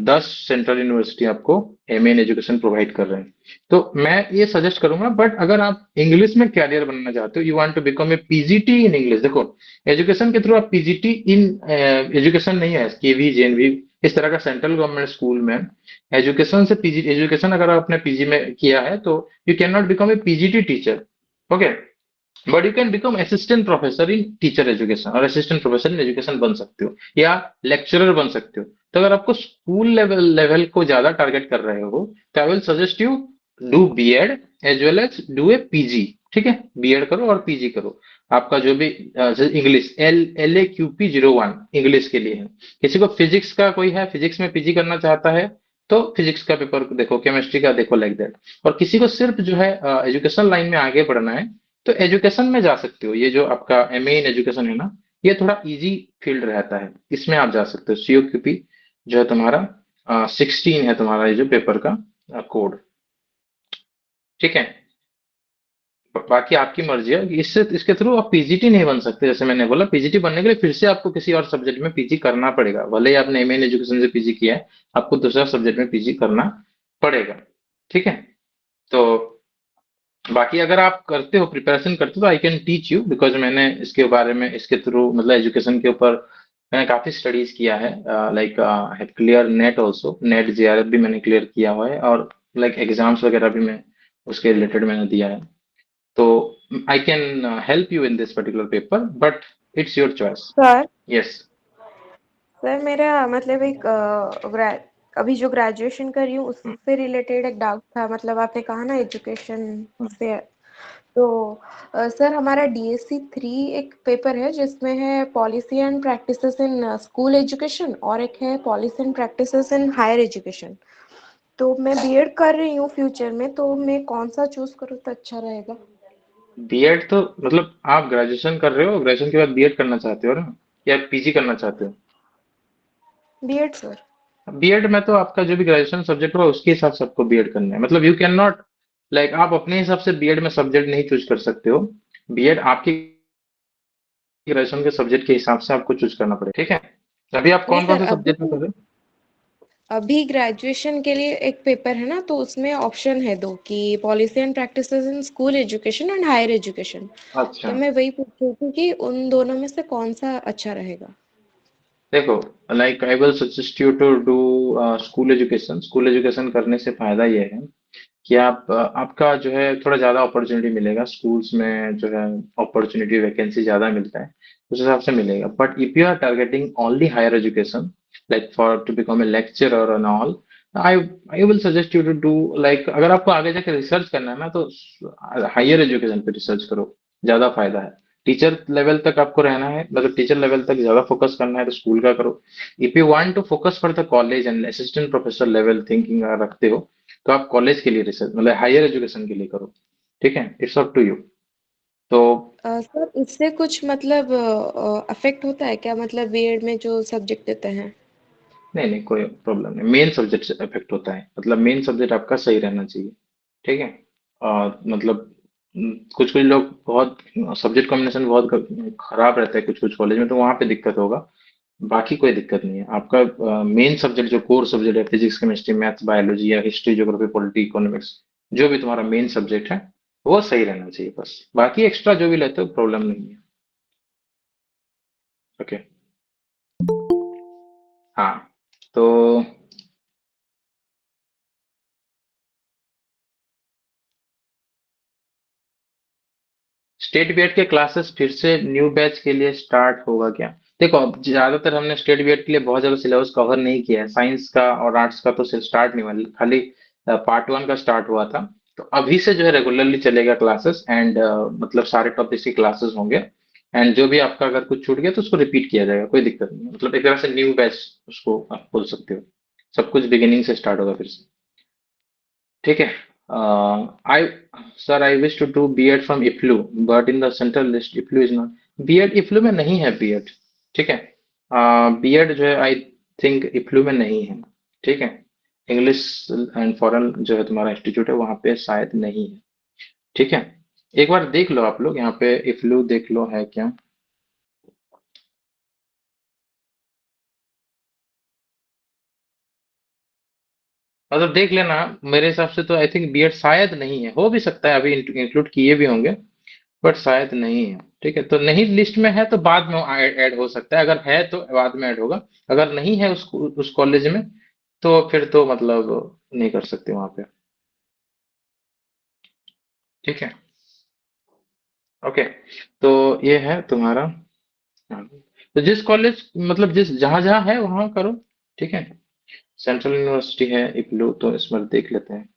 10 सेंट्रल यूनिवर्सिटी आपको MA इन एजुकेशन प्रोवाइड कर रहे हैं। तो मैं ये सजेस्ट करूंगा, बट अगर आप इंग्लिश में कैरियर बनना चाहते हो, you want to become a PGT in English, देखो एजुकेशन के थ्रू आप पीजीटी इन एजुकेशन नहीं है, केवी जेएनवी इस तरह का सेंट्रल गवर्नमेंट स्कूल में एजुकेशन से पीजी एजुकेशन अगर आपने पीजी में किया है तो you can not become a PGT teacher, okay? But you can become assistant professor in teacher education, और असिस्टेंट प्रोफेसर इन एजुकेशन बन सकते हो या लेक्चरर बन सकते हो। तो अगर आपको स्कूल लेवल को ज्यादा टारगेट कर रहे हो तो I will suggest you do BEd as well as do a PG, ठीक है? बीएड करो और पीजी करो। आपका जो भी इंग्लिश LAQP 01 इंग्लिश के लिए है। किसी को फिजिक्स का कोई है, फिजिक्स में पीजी करना चाहता है तो फिजिक्स का पेपर देखो, केमिस्ट्री का देखो, लाइक दैट। और किसी को सिर्फ जो है एजुकेशन लाइन में आगे बढ़ना है तो एजुकेशन में जा सकते हो। ये जो आपका MA इन एजुकेशन है ना, ये थोड़ा इजी फील्ड रहता है, इसमें आप जा सकते हो। COQP जो है तुम्हारा 16 है तुम्हारा ये जो पेपर का कोड, ठीक है? बाकी आपकी मर्जी है। इससे इसके थ्रू आप पीजीटी नहीं बन सकते। जैसे मैंने बोला, पीजीटी बनने के लिए फिर से आपको किसी और सब्जेक्ट में पीजी करना पड़ेगा। भले ही आपने MA इन एजुकेशन से पीजी किया है, आपको दूसरा सब्जेक्ट में पीजी करना पड़ेगा, ठीक है? तो बाकी अगर आप करते हो, प्रिपरेशन करते हो, तो I can teach you, because मैंने इसके बारे में, इसके थ्रू मतलब एजुकेशन के ऊपर मैंने काफी स्टडीज किया है। Like have clear net also, net JRF भी मैंने क्लियर किया हुआ है, और लाइक एग्जाम्स वगैरह भी मैं उसके रिलेटेड मैंने दिया है। तो I can help you in this particular paper, but it's your choice. Sir yes. Sir मेरा मतलब एक अभी जो ग्रेजुएशन कर रही हूँ उससे रिलेटेड एक डाउट था। मतलब आपने कहा ना एजुकेशन से, तो सर हमारा DSC 3 एक पेपर है जिसमें है policy and practices in school education, और एक है policy and practices in higher education. तो मैं बीएड कर रही हूँ फ्यूचर में, तो मैं कौन सा चूज करूँ तो अच्छा रहेगा? बीएड तो मतलब आप ग्रेजुएशन कर रहे हो, ग्रेजुएशन के बाद बीएड करना चाहते हो ना, या पीजी करना चाहते हो? BEd sir. बीएड में तो आपका जो भी ग्रेजुएशन सब्जेक्ट होगा उसके हिसाब से आपको बीएड करना है। मतलब यू कैन नॉट लाइक आप अपने हिसाब से बीएड में सब्जेक्ट नहीं चूज कर सकते हो। बीएड आपकी ग्रेजुएशन के सब्जेक्ट के हिसाब से आपको चूज करना पड़ेगा, ठीक है? अभी आप नहीं कौन कौन सर, से सब्जेक्ट में कर रहे हो? अभी ग्रेजुएशन के लिए एक पेपर है ना, तो उसमें ऑप्शन है दो कि policy and practices in school education and higher education. अच्छा, तो मैं वही पूछ रही थी कि उन दोनों में से कौन सा अच्छा रहेगा? देखो, like I will suggest you to do school education. School education करने से फायदा ये है कि आप आपका जो है थोड़ा ज्यादा अपॉर्चुनिटी मिलेगा स्कूल्स में, जो है अपॉर्चुनिटी वैकेंसी ज्यादा मिलता है, उस हिसाब से मिलेगा। But if you are targeting only higher education, like for to become a lecturer and all, I I will suggest you to do like, अगर आपको आगे जाकर रिसर्च करना है ना तो हायर एजुकेशन पे रिसर्च करो, ज्यादा फायदा है। टीचर लेवल तक आपको रहना है, मतलब टीचर लेवल तक ज्यादा फोकस करना है तो स्कूल का करो। If you want to focus for the college and assistant professor level thinking रखते हो तो आप कॉलेज के लिए रिसर्च मतलब हायर एजुकेशन के लिए करो, ठीक है, इट्स अप टू यू। तो सर इससे कुछ मतलब अफेक्ट होता है क्या, मतलब बीएड में जो सब्जेक्ट देते हैं? नहीं नहीं, कोई प्रॉब्लम नहीं, मेन सब्जेक्ट से इफेक्ट होता है, मतलब मेन सब्जेक्ट आपका सही रहना चाहिए, ठीक है। मतलब कुछ कुछ लोग बहुत सब्जेक्ट कॉम्बिनेशन बहुत खराब रहता है कुछ कुछ कॉलेज में, तो वहां पे दिक्कत होगा। बाकी कोई दिक्कत नहीं है, आपका मेन सब्जेक्ट जो कोर सब्जेक्ट है, फिजिक्स केमिस्ट्री मैथ्स बायोलॉजी या हिस्ट्री ज्योग्राफी पॉलिटी इकोनॉमिक्स, जो भी तुम्हारा मेन सब्जेक्ट है वो सही रहना चाहिए बस। बाकी एक्स्ट्रा जो भी लेते हो प्रॉब्लम नहीं है। ओके। हाँ, तो स्टेट बीएड के क्लासेस फिर से न्यू बैच के लिए स्टार्ट होगा क्या? देखो, अब ज्यादातर हमने स्टेट बीएड के लिए बहुत ज्यादा सिलेबस कवर नहीं किया है, साइंस का और आर्ट्स का तो स्टार्ट नहीं हुआ, खाली पार्ट वन का स्टार्ट हुआ था। तो अभी से जो है रेगुलरली चलेगा क्लासेस, एंड मतलब सारे टॉपिक्स की क्लासेस होंगे, एंड जो भी आपका अगर कुछ छूट गया तो उसको रिपीट किया जाएगा, कोई दिक्कत नहीं है। मतलब एक तरह से न्यू बैच उसको आप बोल सकते हो, सब कुछ बिगिनिंग से स्टार्ट होगा फिर से, ठीक है। I sir I wish to do BEd from EFLU, but in the central list EFLU is not. BEd EFLU में नहीं है बीएड, ठीक है। बीएड जो है आई थिंक इफ्लू में नहीं है, ठीक है। इंग्लिश एंड फॉरेन जो है तुम्हारा इंस्टीट्यूट है वहां पे शायद नहीं है, ठीक है। एक बार देख लो आप लोग यहाँ पे इफ्लू देख लो है क्या। मतलब देख लेना, मेरे हिसाब से तो आई थिंक बीएड शायद नहीं है, हो भी सकता है अभी इंक्लूड किए भी होंगे, बट शायद नहीं है, ठीक है। तो नहीं लिस्ट में है तो बाद में ऐड हो सकता है, अगर है तो बाद में ऐड होगा, अगर नहीं है उस कॉलेज में तो फिर तो मतलब नहीं कर सकते वहां पे, ठीक है। ओके, तो ये है तुम्हारा। हाँ, तो जिस कॉलेज मतलब जिस जहां जहां है वहां करो, ठीक है। सेंट्रल यूनिवर्सिटी है इग्लू, तो इसमें देख लेते हैं,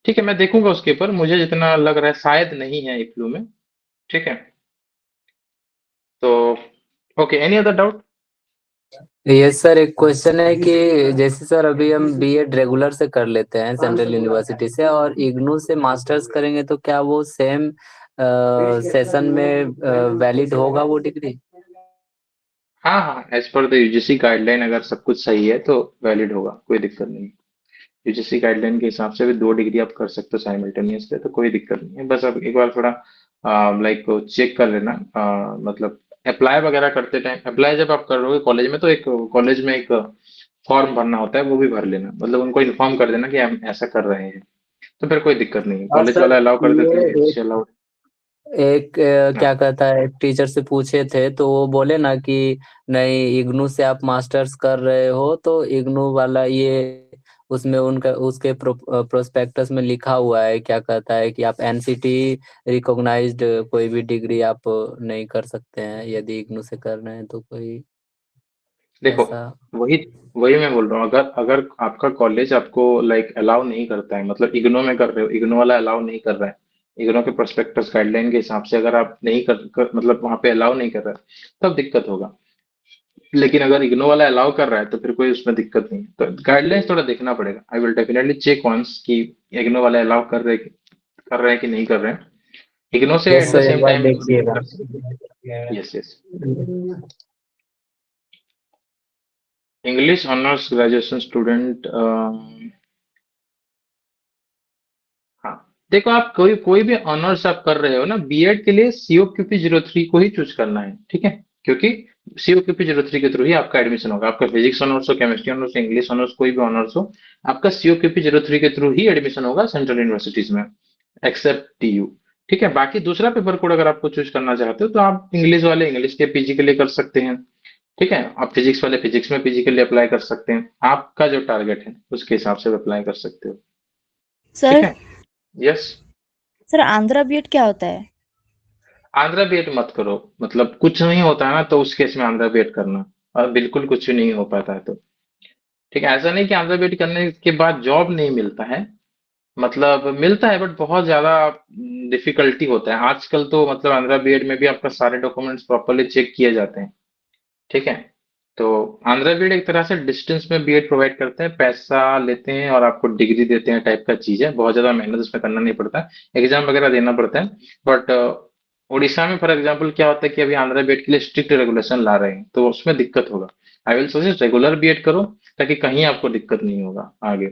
ठीक है। मैं देखूंगा उसके ऊपर, मुझे जितना लग रहा है शायद नहीं है इग्लू में, ठीक है। तो okay, any other doubt? Yes sir, एक क्वेश्चन है कि जैसे सर अभी हम बीएड रेगुलर से कर लेते हैं सेंट्रल यूनिवर्सिटी से और इग्नू से मास्टर्स करेंगे तो क्या वो सेम सेशन में वैलिड होगा वो डिग्री? हाँ हाँ, as per the UGC guideline अगर सब कुछ सही है तो वैलिड होगा, कोई दिक्कत नहीं। यूजीसी गाइडलाइन के हिसाब से भी 2 डिग्री आप कर सकते हो साइमल्टेनियसली, तो कोई दिक्कत नहीं है। बस अब एक बार थोड़ा लाइक चेक कर लेना, मतलब अप्लाई वगैरह करते टाइम, अप्लाई जब आप करोगे कॉलेज में तो एक कॉलेज में एक फॉर्म भरना होता है, वो भी भर लेना, मतलब उनको इन्फॉर्म कर देना कि हम ऐसा कर रहे हैं, तो फिर कोई दिक्कत नहीं है, और कॉलेज सर वाला अलाउ कर देते हैं, ये यूजीसी अलाउ। एक हाँ, क्या कहता है, एक टीचर से पूछे थे तो वो बोले ना कि नहीं, इग्नू से आप मास्टर्स कर रहे हो तो इग्नू वाला ये उसमें उनका उसके प्रोस्पेक्टस में लिखा हुआ है, क्या कहता है कि आप एनसीटी रिकॉग्नाइज्ड कोई भी डिग्री आप नहीं कर सकते हैं यदि इग्नू से कर रहे हैं तो कोई देखो, ऐसा। वही वही मैं बोल रहा हूँ, अगर अगर आपका कॉलेज आपको लाइक अलाउ नहीं करता है, मतलब इग्नो में कर रहे हो, इग्नो वाला अलाउ नहीं कर रहा है, इग्नो के प्रोस्पेक्टस गाइडलाइन के हिसाब से अगर आप नहीं मतलब वहां पे अलाउ नहीं कर रहा है तब दिक्कत होगा। लेकिन अगर इग्नो वाला अलाउ कर रहा है तो फिर कोई उसमें दिक्कत नहीं है, तो गाइडलाइंस थोड़ा देखना पड़ेगा। I will definitely check once कि इग्नो वाला अलाउ कर रहे हैं कि नहीं कर रहे हैं। इग्नो से यस एट द सर, एक सेम बार टाइम इग्नो से भी देखिएगा। कर सकते हैं। Yes yes. English honours graduation student, हाँ, देखो आप कोई कोई भी ऑनर्स आप कर रहे हो ना बीएड के लिए, COQP 03 को ही चूज करना है, ठीक है। क्योंकि COQP 03 के थ्रू ही आपका एडमिशन होगा, आपका फिजिक्स ऑनर्स हो, केमिस्ट्री ऑनर्स हो, इंग्लिश ऑनर्स, कोई भी ऑनर्स हो, आपका COQP 03 के थ्रू ही एडमिशन होगा सेंट्रल यूनिवर्सिटीज में, एक्सेप्ट TU, ठीक है। बाकी दूसरा पेपर कोड अगर आपको चूज करना चाहते हो तो आप इंग्लिश वाले इंग्लिश के पीजी के लिए कर सकते हैं, ठीक है। आप फिजिक्स वाले फिजिक्स में पीजी के लिए अप्लाई कर सकते हैं, आपका जो टारगेट है उसके हिसाब से अप्लाई कर सकते हो, ठीक सर है। यस। सर आंध्रा बीएड क्या होता है? आंध्रा बीएड मत करो, मतलब कुछ नहीं होता है ना तो उस केस में आंध्रा बीएड करना, और बिल्कुल कुछ भी नहीं हो पाता है तो, ठीक है। ऐसा नहीं कि आंध्रा बीएड करने के बाद जॉब नहीं मिलता है, मतलब मिलता है बट बहुत ज्यादा डिफिकल्टी होता है आजकल तो, मतलब आंध्रा बीएड में भी आपका सारे डॉक्यूमेंट्स प्रॉपरली चेक किए जाते हैं, ठीक है। तो आंध्रा बीएड एक तरह से डिस्टेंस में बीएड प्रोवाइड करते हैं, पैसा लेते हैं और आपको डिग्री देते हैं टाइप का चीज है। बहुत ज्यादा मेहनत उसमें करना नहीं पड़ता, एग्जाम वगैरह देना पड़ता है। बट उड़ीसा में फॉर एग्जाम्पल क्या होता है कि अभी आंध्रा बीएड के लिए स्ट्रिक्ट रेगुलेशन ला रहे हैं, तो उसमें दिक्कत होगा। I will suggest regular BEd करो, ताकि कहीं आपको दिक्कत नहीं होगा आगे।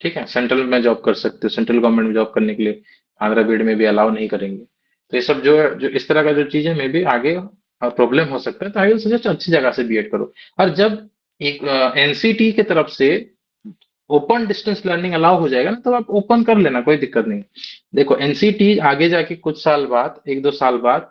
ठीक है, सेंट्रल में जॉब कर सकते हो, सेंट्रल गवर्नमेंट में जॉब करने के लिए आंध्रा बीएड में भी अलाउ नहीं करेंगे। तो ये सब जो इस तरह का जो चीज है, मे भी आगे प्रॉब्लम हो सकता है। तो आई विल सजेस्ट अच्छी जगह से बीएड करो। और जब एक एनसीटी की तरफ से ओपन डिस्टेंस लर्निंग अलाउ हो जाएगा ना, तो आप ओपन कर लेना, कोई दिक्कत नहीं। देखो एनसीटी आगे जाके कुछ साल बाद, 1-2 साल बाद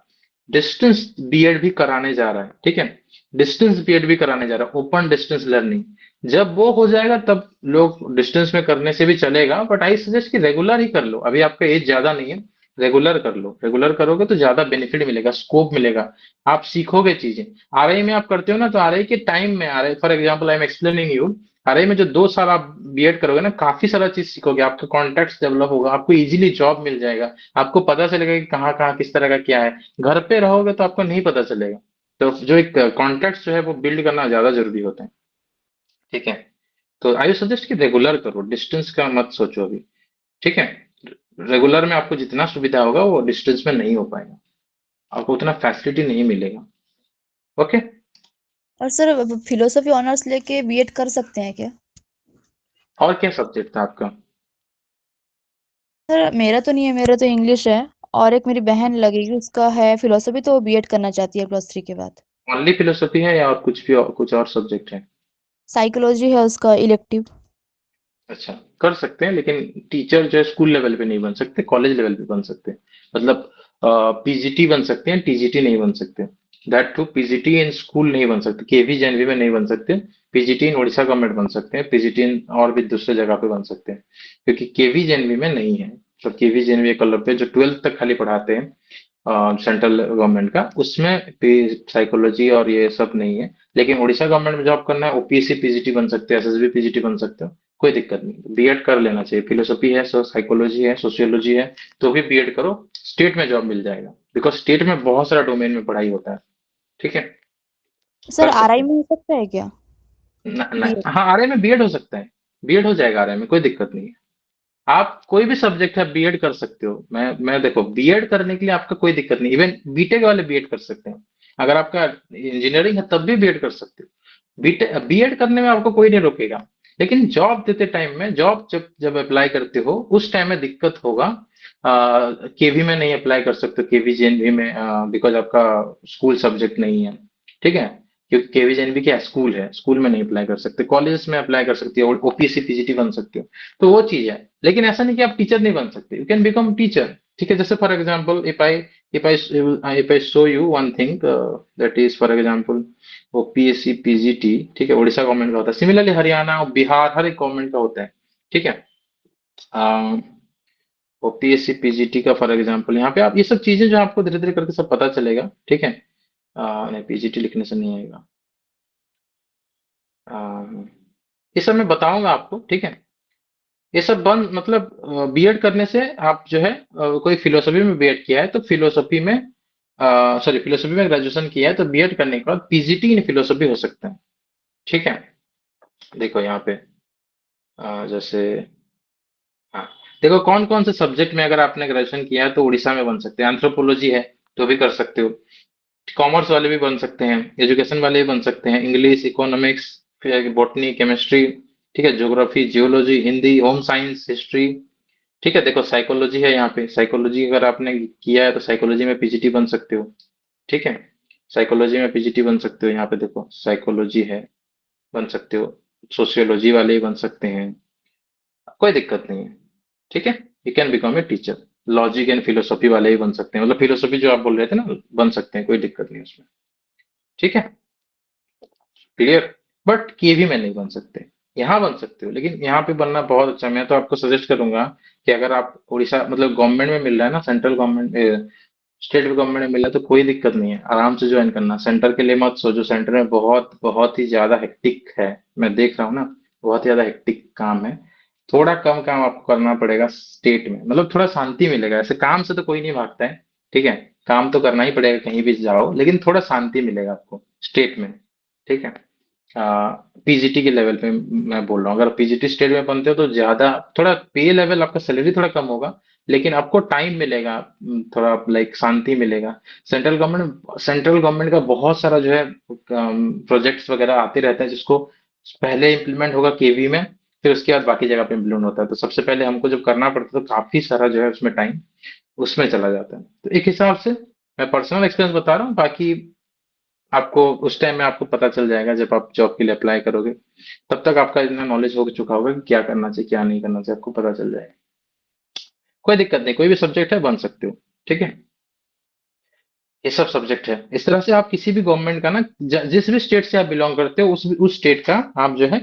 डिस्टेंस बीएड भी कराने जा रहा है। ठीक है, डिस्टेंस बीएड भी कराने जा रहा है, ओपन डिस्टेंस लर्निंग। जब वो हो जाएगा तब लोग डिस्टेंस में करने से भी चलेगा, बट आई सजेस्ट कि रेगुलर ही कर लो। अभी आपका एज ज्यादा नहीं है, रेगुलर कर लो। रेगुलर करोगे तो ज्यादा बेनिफिट मिलेगा, स्कोप मिलेगा, आप सीखोगे चीजें। आरआई में आप करते हो ना, तो आरआई के टाइम में, RI for example I am explaining you, RI में जो 2 साल आप बीएड करोगे ना, काफी सारा चीज सीखोगे, आपका कॉन्टेक्ट डेवलप होगा, आपको इजीली जॉब मिल जाएगा, आपको पता चलेगा कि कहाँ कहाँ किस तरह का क्या है। घर पे रहोगे तो आपको नहीं पता चलेगा। तो जो एक कॉन्टेक्ट जो है वो बिल्ड करना ज्यादा जरूरी होता है। ठीक है, तो आई सजेस्ट कि रेगुलर करो, डिस्टेंस का मत सोचो अभी। ठीक है, रेगुलर में आपको जितना सुविधा होगा वो डिस्टेंस में नहीं हो पाएगा, आपको उतना फैसिलिटी नहीं मिलेगा। ओके, और सर फिलोसफी ऑनर्स लेके बीएड कर सकते हैं क्या? और क्या सब्जेक्ट था आपका? सर मेरा तो नहीं है, मेरा तो इंग्लिश है, और एक मेरी बहन लगेगी उसका है फिलोसफी, तो वो बीएड करना चाहती है +3 के बाद। ओनली फिलोसफी है या और कुछ भी कुछ और सब्जेक्ट है? साइकोलॉजी है उसका इलेक्टिव। अच्छा, कर सकते हैं, लेकिन टीचर जो है स्कूल लेवल पे नहीं बन सकते, कॉलेज लेवल पे बन सकते हैं। मतलब पीजीटी बन सकते हैं, टीजीटी नहीं बन सकते। That too PGT in school नहीं बन सकते, केवी जेएनवी में नहीं बन सकते। पीजीटी इन उड़ीसा गवर्नमेंट बन सकते हैं, पीजीटी इन और भी दूसरे जगह पे बन सकते हैं, क्योंकि केवी जेएनवी में नहीं है। तो केवी जेएनवी कलर पे जो 12th तक खाली पढ़ाते हैं सेंट्रल गवर्नमेंट का, उसमें साइकोलॉजी और ये सब नहीं है। लेकिन उड़ीसा गवर्नमेंट में जॉब करना है, ओपीएससी पीजीटी बन सकते हैं, एसएसबी पीजीटी बन सकते हो, कोई दिक्कत नहीं। बीएड कर लेना चाहिए, फिलोसफी है, साइकोलॉजी है, सोशियोलॉजी है, तो भी बीएड करो, स्टेट में जॉब मिल जाएगा। बिकॉज स्टेट में बहुत सारा डोमेन में पढ़ाई होता है। ठीक है, सर कर सकते आरआई हैं। में हो सकता है क्या बीएड? हाँ, आरआई में बीएड हो सकता है, बीएड हो जाएगा आरआई में, कोई दिक्कत नहीं है। आप कोई भी सब्जेक्ट है बीएड कर सकते हो। मैं देखो, बीएड करने के लिए आपका कोई दिक्कत नहीं, इवन बीटेक वाले बीएड कर सकते हैं। अगर आपका इंजीनियरिंग है तब भी बीएड कर सकते हो। बीएड करने में आपको कोई नहीं रोकेगा। लेकिन जॉब देते टाइम में, जॉब जब जब अप्लाई करते हो उस टाइम में दिक्कत होगा। केवी में नहीं अप्लाई कर सकते, केवी जेएनवी में, बिकॉज आपका स्कूल सब्जेक्ट नहीं है। ठीक है, क्योंकि केवी जेएनवी क्या स्कूल है, स्कूल में नहीं अप्लाई कर सकते, कॉलेज में अप्लाई कर सकते हो, ओपीएससी पीजीटी बन सकते हो। तो वो चीज है, लेकिन ऐसा नहीं कि आप टीचर नहीं बन सकते, यू कैन बिकम टीचर। ठीक है, जैसे for example if I show you one thing, that is for example OPSC PGT, ठीक है, उड़ीसा गवर्नमेंट का होता है। सिमिलरली हरियाणा और बिहार हर एक गवर्नमेंट का होता है। ठीक है, ओपीएससी पीजीटी का फॉर एग्जाम्पल यहाँ पे आप ये सब चीजें जो आपको धीरे धीरे करके सब पता चलेगा। ठीक है, नहीं पीजीटी लिखने से नहीं आएगा। ये सब मैं बताऊंगा आपको। ठीक है, ये सब बंद, मतलब बीएड करने से आप जो है कोई फिलोसफी में बीएड किया है तो फिलोसफी में, सॉरी फिलोसफी में ग्रेजुएशन किया है तो बीएड करने के बाद पीजीटी इन फिलोसफी हो सकता है। ठीक है, देखो यहाँ पे जैसे, हाँ, देखो कौन कौन से सब्जेक्ट में अगर आपने ग्रेजुएशन किया है तो उड़ीसा में बन सकते हैं। एंथ्रोपोलॉजी है तो भी कर सकते हो, कॉमर्स वाले भी बन सकते हैं, एजुकेशन वाले भी बन सकते हैं, इंग्लिश, इकोनॉमिक्स, फिर बॉटनी, केमिस्ट्री, ठीक है, geography, geology, Hindi, home science, history. ठीक है, देखो साइकोलॉजी है यहाँ पे, साइकोलॉजी अगर आपने किया है तो साइकोलॉजी में पीजीटी बन सकते हो। ठीक है, साइकोलॉजी में पीजीटी बन सकते हो, यहाँ पे देखो साइकोलॉजी है, बन सकते हो। सोशियोलॉजी वाले ही बन सकते हैं, कोई दिक्कत नहीं है। ठीक है, you can become a teacher. Logic and philosophy वाले ही बन सकते हैं, मतलब फिलोसफी जो आप बोल रहे थे ना, बन सकते हैं, कोई दिक्कत नहीं उसमें। ठीक है, क्लियर। बट केवी में नहीं बन सकते, यहाँ बन सकते हो, लेकिन यहाँ पे बनना बहुत अच्छा। मैं तो आपको सजेस्ट करूंगा कि अगर आप उड़ीसा, मतलब गवर्नमेंट में मिल रहा है ना, सेंट्रल गवर्नमेंट, स्टेट गवर्नमेंट में मिल रहा है, तो कोई दिक्कत नहीं है, आराम से ज्वाइन करना। सेंटर के लिए मत सोचो, सेंटर में बहुत बहुत ही ज्यादा हेक्टिक है, मैं देख रहा हूँ ना, बहुत ही ज्यादा हेक्टिक काम है। थोड़ा कम काम आपको करना पड़ेगा स्टेट में, मतलब थोड़ा शांति मिलेगा। ऐसे काम से तो कोई नहीं भागता है, ठीक है, काम तो करना ही पड़ेगा कहीं भी जाओ, लेकिन थोड़ा शांति मिलेगा आपको स्टेट में। ठीक है, पीजीटी के लेवल पे मैं बोल रहा हूँ। अगर पीजीटी स्टेट में बनते हो तो ज्यादा थोड़ा पे लेवल, आपका सैलरी थोड़ा कम होगा, लेकिन आपको टाइम मिलेगा, थोड़ा लाइक शांति मिलेगा। सेंट्रल गवर्नमेंट का बहुत सारा जो है प्रोजेक्ट्स वगैरह आते रहते हैं, जिसको पहले इम्प्लीमेंट होगा केवी में, फिर उसके बाद बाकी जगह पे इम्प्लीमेंट होता है। तो सबसे पहले हमको जब करना पड़ता है तो काफी सारा जो है उसमें टाइम उसमें चला जाता है। तो एक हिसाब से मैं पर्सनल एक्सपीरियंस बता रहा हूँ, बाकी आपको उस टाइम में आपको पता चल जाएगा जब आप जॉब के लिए अप्लाई करोगे, तब तक आपका इतना नॉलेज हो चुका होगा कि क्या करना चाहिए क्या नहीं करना चाहिए, आपको पता चल जाएगा। कोई दिक्कत नहीं, कोई भी सब्जेक्ट है बन सकते हो, ठीक है। ये सब सब्जेक्ट है। इस तरह से आप किसी भी गवर्नमेंट का ना, जिस भी स्टेट से आप बिलोंग करते हो उस स्टेट का आप जो है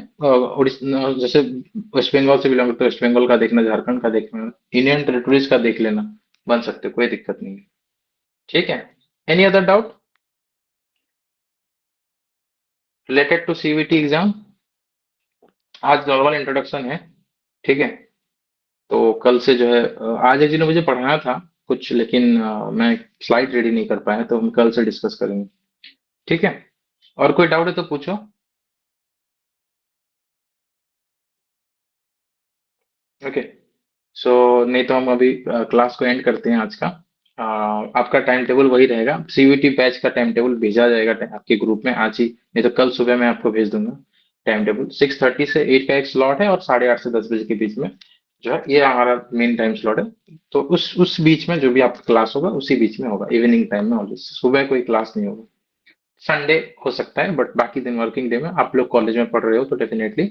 जैसे वेस्ट बंगाल से बिलोंग करते हो, वेस्ट बंगाल का देखना, झारखंड का देखना, इंडियन टेरिटोरीज का देख लेना, बन सकते हो, कोई दिक्कत नहीं है, ठीक है। Any other doubt related to CVT exam? आज नॉर्मल इंट्रोडक्शन है, ठीक है। तो कल से जो है आज एक्चुअली मुझे पढ़ाना था कुछ, लेकिन मैं स्लाइड रेडी नहीं कर पाया, तो हम कल से डिस्कस करेंगे, ठीक है। और कोई डाउट है तो पूछो। ओके, सो नहीं तो हम अभी क्लास को एंड करते हैं आज का। आपका टाइम टेबल वही रहेगा, सीवीटी बैच का टाइम टेबल भेजा जाएगा आपके ग्रुप में आज ही, नहीं तो कल सुबह मैं आपको भेज दूंगा टाइम टेबल। 6:30 से 8 का एक स्लॉट है, और 8:30 से 10 बजे के बीच में जो है ये हमारा मेन टाइम स्लॉट है। तो उस बीच में जो भी आपका क्लास होगा उसी बीच में होगा, इवनिंग टाइम में होगा, सुबह कोई क्लास नहीं होगा। संडे हो सकता है, बट बाकी दिन वर्किंग डे में आप लोग कॉलेज में पढ़ रहे हो तो डेफिनेटली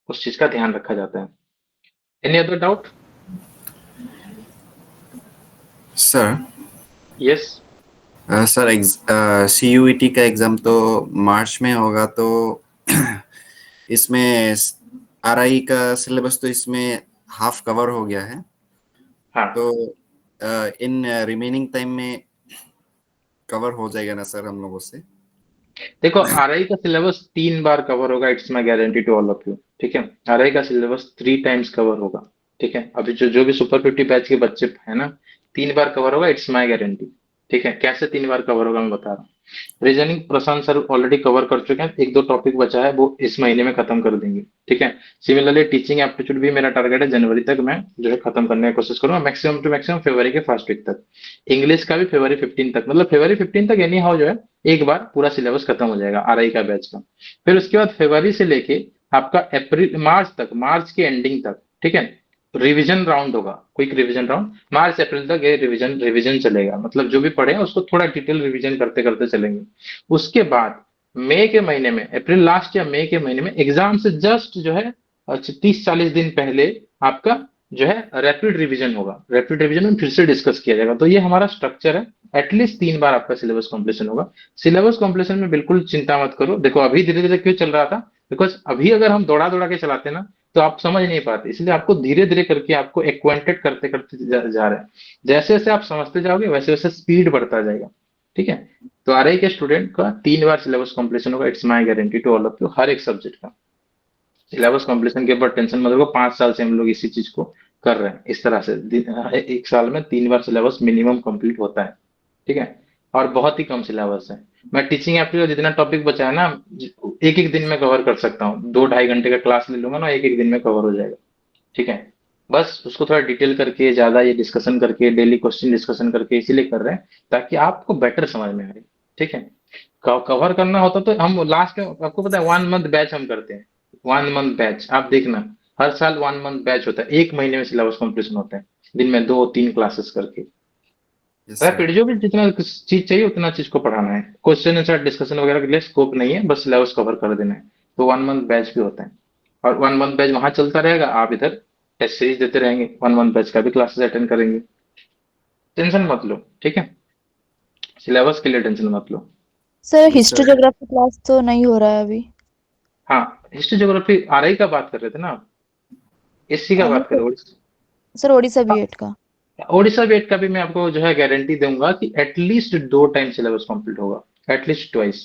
उस चीज का ध्यान रखा जाता है। Any other doubt? Sir yes. Sir CUET का एग्जाम तो मार्च में होगा, तो इसमें आरआई का सिलेबस तो इसमें हाफ कवर हो गया है, हाँ, तो इन रिमेनिंग टाइम में कवर हो जाएगा ना सर हम लोगों से? देखो आरआई का सिलेबस 3 बार कवर होगा, it's my guarantee to all of you, ठीक है। आरआई का सिलेबस 3 टाइम्स कवर होगा, ठीक है। अभी जो भी सुपर 50 बैच के बच्चे है ना, 3 बार कवर होगा, इट्स माई गारंटी, ठीक है। कैसे 3 बार कवर होगा मैं बता रहा हूँ। रीजनिंग प्रशांत सर ऑलरेडी कवर कर चुके हैं, 1-2 टॉपिक बचा है, वो इस महीने में खत्म कर देंगे, ठीक है। सिमिलरली टीचिंग एप्टीट्यूड भी मेरा टारगेट है जनवरी तक मैं जो है खत्म करने की कोशिश करूंगा, मैक्सिमम टू मैक्सिमम फरवरी के फर्स्ट वीक तक। इंग्लिश का भी फरवरी 15 तक, मतलब फरवरी 15 तक एनी हाउ जो है एक बार पूरा सिलेबस खत्म हो जाएगा आरआई का बैच का। फिर उसके बाद फरवरी से लेके आपका अप्रैल मार्च तक, मार्च के एंडिंग तक, ठीक है, रिवीजन राउंड होगा, क्विक रिवीजन राउंड। मार्च अप्रैल तक ये रिवीजन चलेगा, मतलब जो भी पढ़े उसको थोड़ा डिटेल रिवीजन करते करते चलेंगे। उसके बाद मई के महीने में, अप्रैल लास्ट या मई के महीने में एग्जाम से जस्ट जो है 30-40 दिन पहले आपका जो है रैपिड रिवीजन होगा। रैपिड रिवीजन में फिर से डिस्कस किया जाएगा। तो ये हमारा स्ट्रक्चर है, एटलीस्ट 3 बार आपका सिलेबस कंप्लीशन होगा। सिलेबस कंप्लीशन में बिल्कुल चिंता मत करो। देखो अभी धीरे धीरे क्यों चल रहा था, बिकॉज अभी अगर हम दौड़ा दौड़ा के चलाते ना तो आप समझ नहीं पाते, इसलिए आपको धीरे धीरे करके आपको एक्वांटेड करते करते जा रहे हैं। जैसे जैसे आप समझते जाओगे वैसे वैसे स्पीड बढ़ता जाएगा, ठीक है। तो आरआई के स्टूडेंट का 3 बार सिलेबस कंप्लीशन होगा, it's my guarantee to all of you. हर एक सब्जेक्ट का सिलेबस कंप्लीशन के ऊपर टेंशन मत लो, 5 साल से हम लोग इसी चीज को कर रहे हैं। इस तरह से एक साल में 3 बार सिलेबस मिनिमम कंप्लीट होता है, ठीक है। और बहुत ही कम सिलेबस है। मैं टीचिंग एप्टीट्यूड जितना टॉपिक बचा है ना, एक एक दिन में कवर कर सकता हूँ। 2-2.5 घंटे का क्लास ले लूंगा ना, एक एक दिन में कवर हो जाएगा, ठीक है। बस उसको थोड़ा डिटेल करके, ज्यादा ये डिस्कशन करके, डेली क्वेश्चन डिस्कशन करके इसीलिए कर रहे हैं ताकि आपको बेटर समझ में आए, ठीक है। कवर करना होता तो हम लास्ट में, आपको पता है 1 मंथ बैच हम करते हैं। 1 मंथ बैच आप देखना, हर साल 1 मंथ बैच होता है, 1 महीने में सिलेबस कंप्लीशन होता है, दिन में 2-3 क्लासेस करके। रैपिड जो भी जितना चीज चाहिए उतना चीज को पढ़ाना है। क्वेश्चन आंसर डिस्कशन वगैरह के लिए स्कोप नहीं है, बस सिलेबस कवर कर देना है। तो 1 मंथ बैच भी होता है, और 1 मंथ बैच वहां चलता रहेगा, आप इधर टेस्ट सीरीज देते रहेंगे, 1 मंथ बैच का भी क्लासेस अटेंड करेंगे। टेंशन मत लो, ठीक है, सिलेबस के लिए टेंशन मत लो। सर हिस्ट्री ज्योग्राफी क्लास तो नहीं हो रहा है अभी? हाँ, हिस्ट्री ज्योग्राफी आरआई का बात कर रहे थे ना आप, एससी का बात कर रहे हो? सर ओडिशा बीएड का। ओडिशा बीएड का भी मैं आपको जो है गारंटी दूंगा कि एटलीस्ट 2 टाइम सिलेबस कंप्लीट होगा, एटलीस्ट ट्वाइस।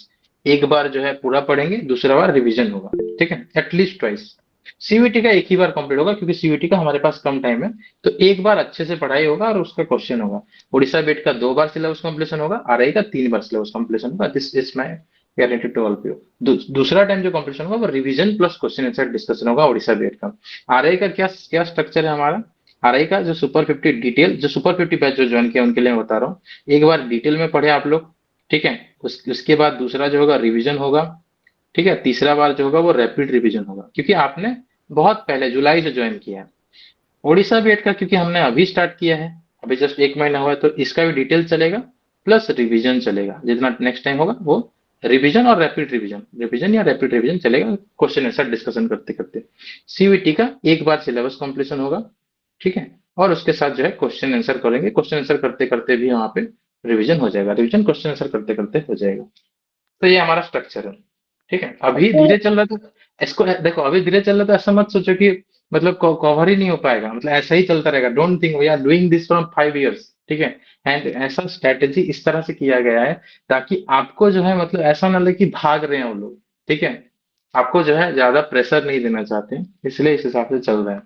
एक बार जो है पूरा पढ़ेंगे, दूसरा बार रिवीजन होगा, ठीक है, एटलीस्ट ट्वाइस। सीयूईटी का एक ही बार कंप्लीट होगा, क्योंकि सीयूईटी का हमारे पास कम टाइम है, तो एक बार अच्छे से पढ़ाई होगा और उसका क्वेश्चन होगा। ओडिशा बीएड का 2 बार सिलेबस कंप्लीशन होगा, आरआई का 3 बार सिलेबस कंप्लीशन होगा। This is my guarantee to all of you. दूसरा टाइम जो कंपटीशन होगा वो revision plus question answer discussion होगा ओडिशा बीएड का। आरआई का क्या क्या स्ट्रक्चर है हमारा? आरआई का जो सुपर 50 डिटेल, जो सुपर 50 बैच जो ज्वाइन किया उनके लिए मैं बता रहा हूँ, एक बार डिटेल में पढ़े आप लोग, ठीक है। उसके बाद दूसरा जो होगा रिवीजन होगा, ठीक है। तीसरा बार जो होगा वो रैपिड रिवीजन होगा, क्योंकि आपने बहुत पहले जुलाई से ज्वाइन किया है। ओडिशा बीएड का क्योंकि हमने अभी स्टार्ट किया है, अभी जस्ट 1 महीना हुआ है, तो इसका भी डिटेल चलेगा प्लस रिवीजन चलेगा। जितना नेक्स्ट टाइम होगा वो रिवीजन और रैपिड रिवीजन, रिवीजन या रैपिड रिवीजन चलेगा, क्वेश्चन आंसर डिस्कशन करते करते। सीयूईटी का एक बार सिलेबस कंप्लीशन होगा, ठीक है, और उसके साथ जो है क्वेश्चन आंसर करेंगे, क्वेश्चन आंसर करते करते भी वहां पे रिवीजन हो जाएगा, रिवीजन क्वेश्चन आंसर करते करते हो जाएगा। तो ये हमारा स्ट्रक्चर है, ठीक है। अभी तो धीरे चल रहा था, इसको देखो अभी धीरे चल रहा था, ऐसा मत सोचो कि मतलब कवर ही नहीं हो पाएगा, मतलब ऐसा ही चलता रहेगा। Don't think we are doing this from 5 years, ठीक है। एंड ऐसा स्ट्रेटेजी इस तरह से किया गया है ताकि आपको जो है मतलब ऐसा ना लगे कि भाग रहे हैं वो लोग, ठीक है। आपको जो है ज्यादा प्रेशर नहीं देना चाहते हैं, इसलिए इस हिसाब से चल रहा है,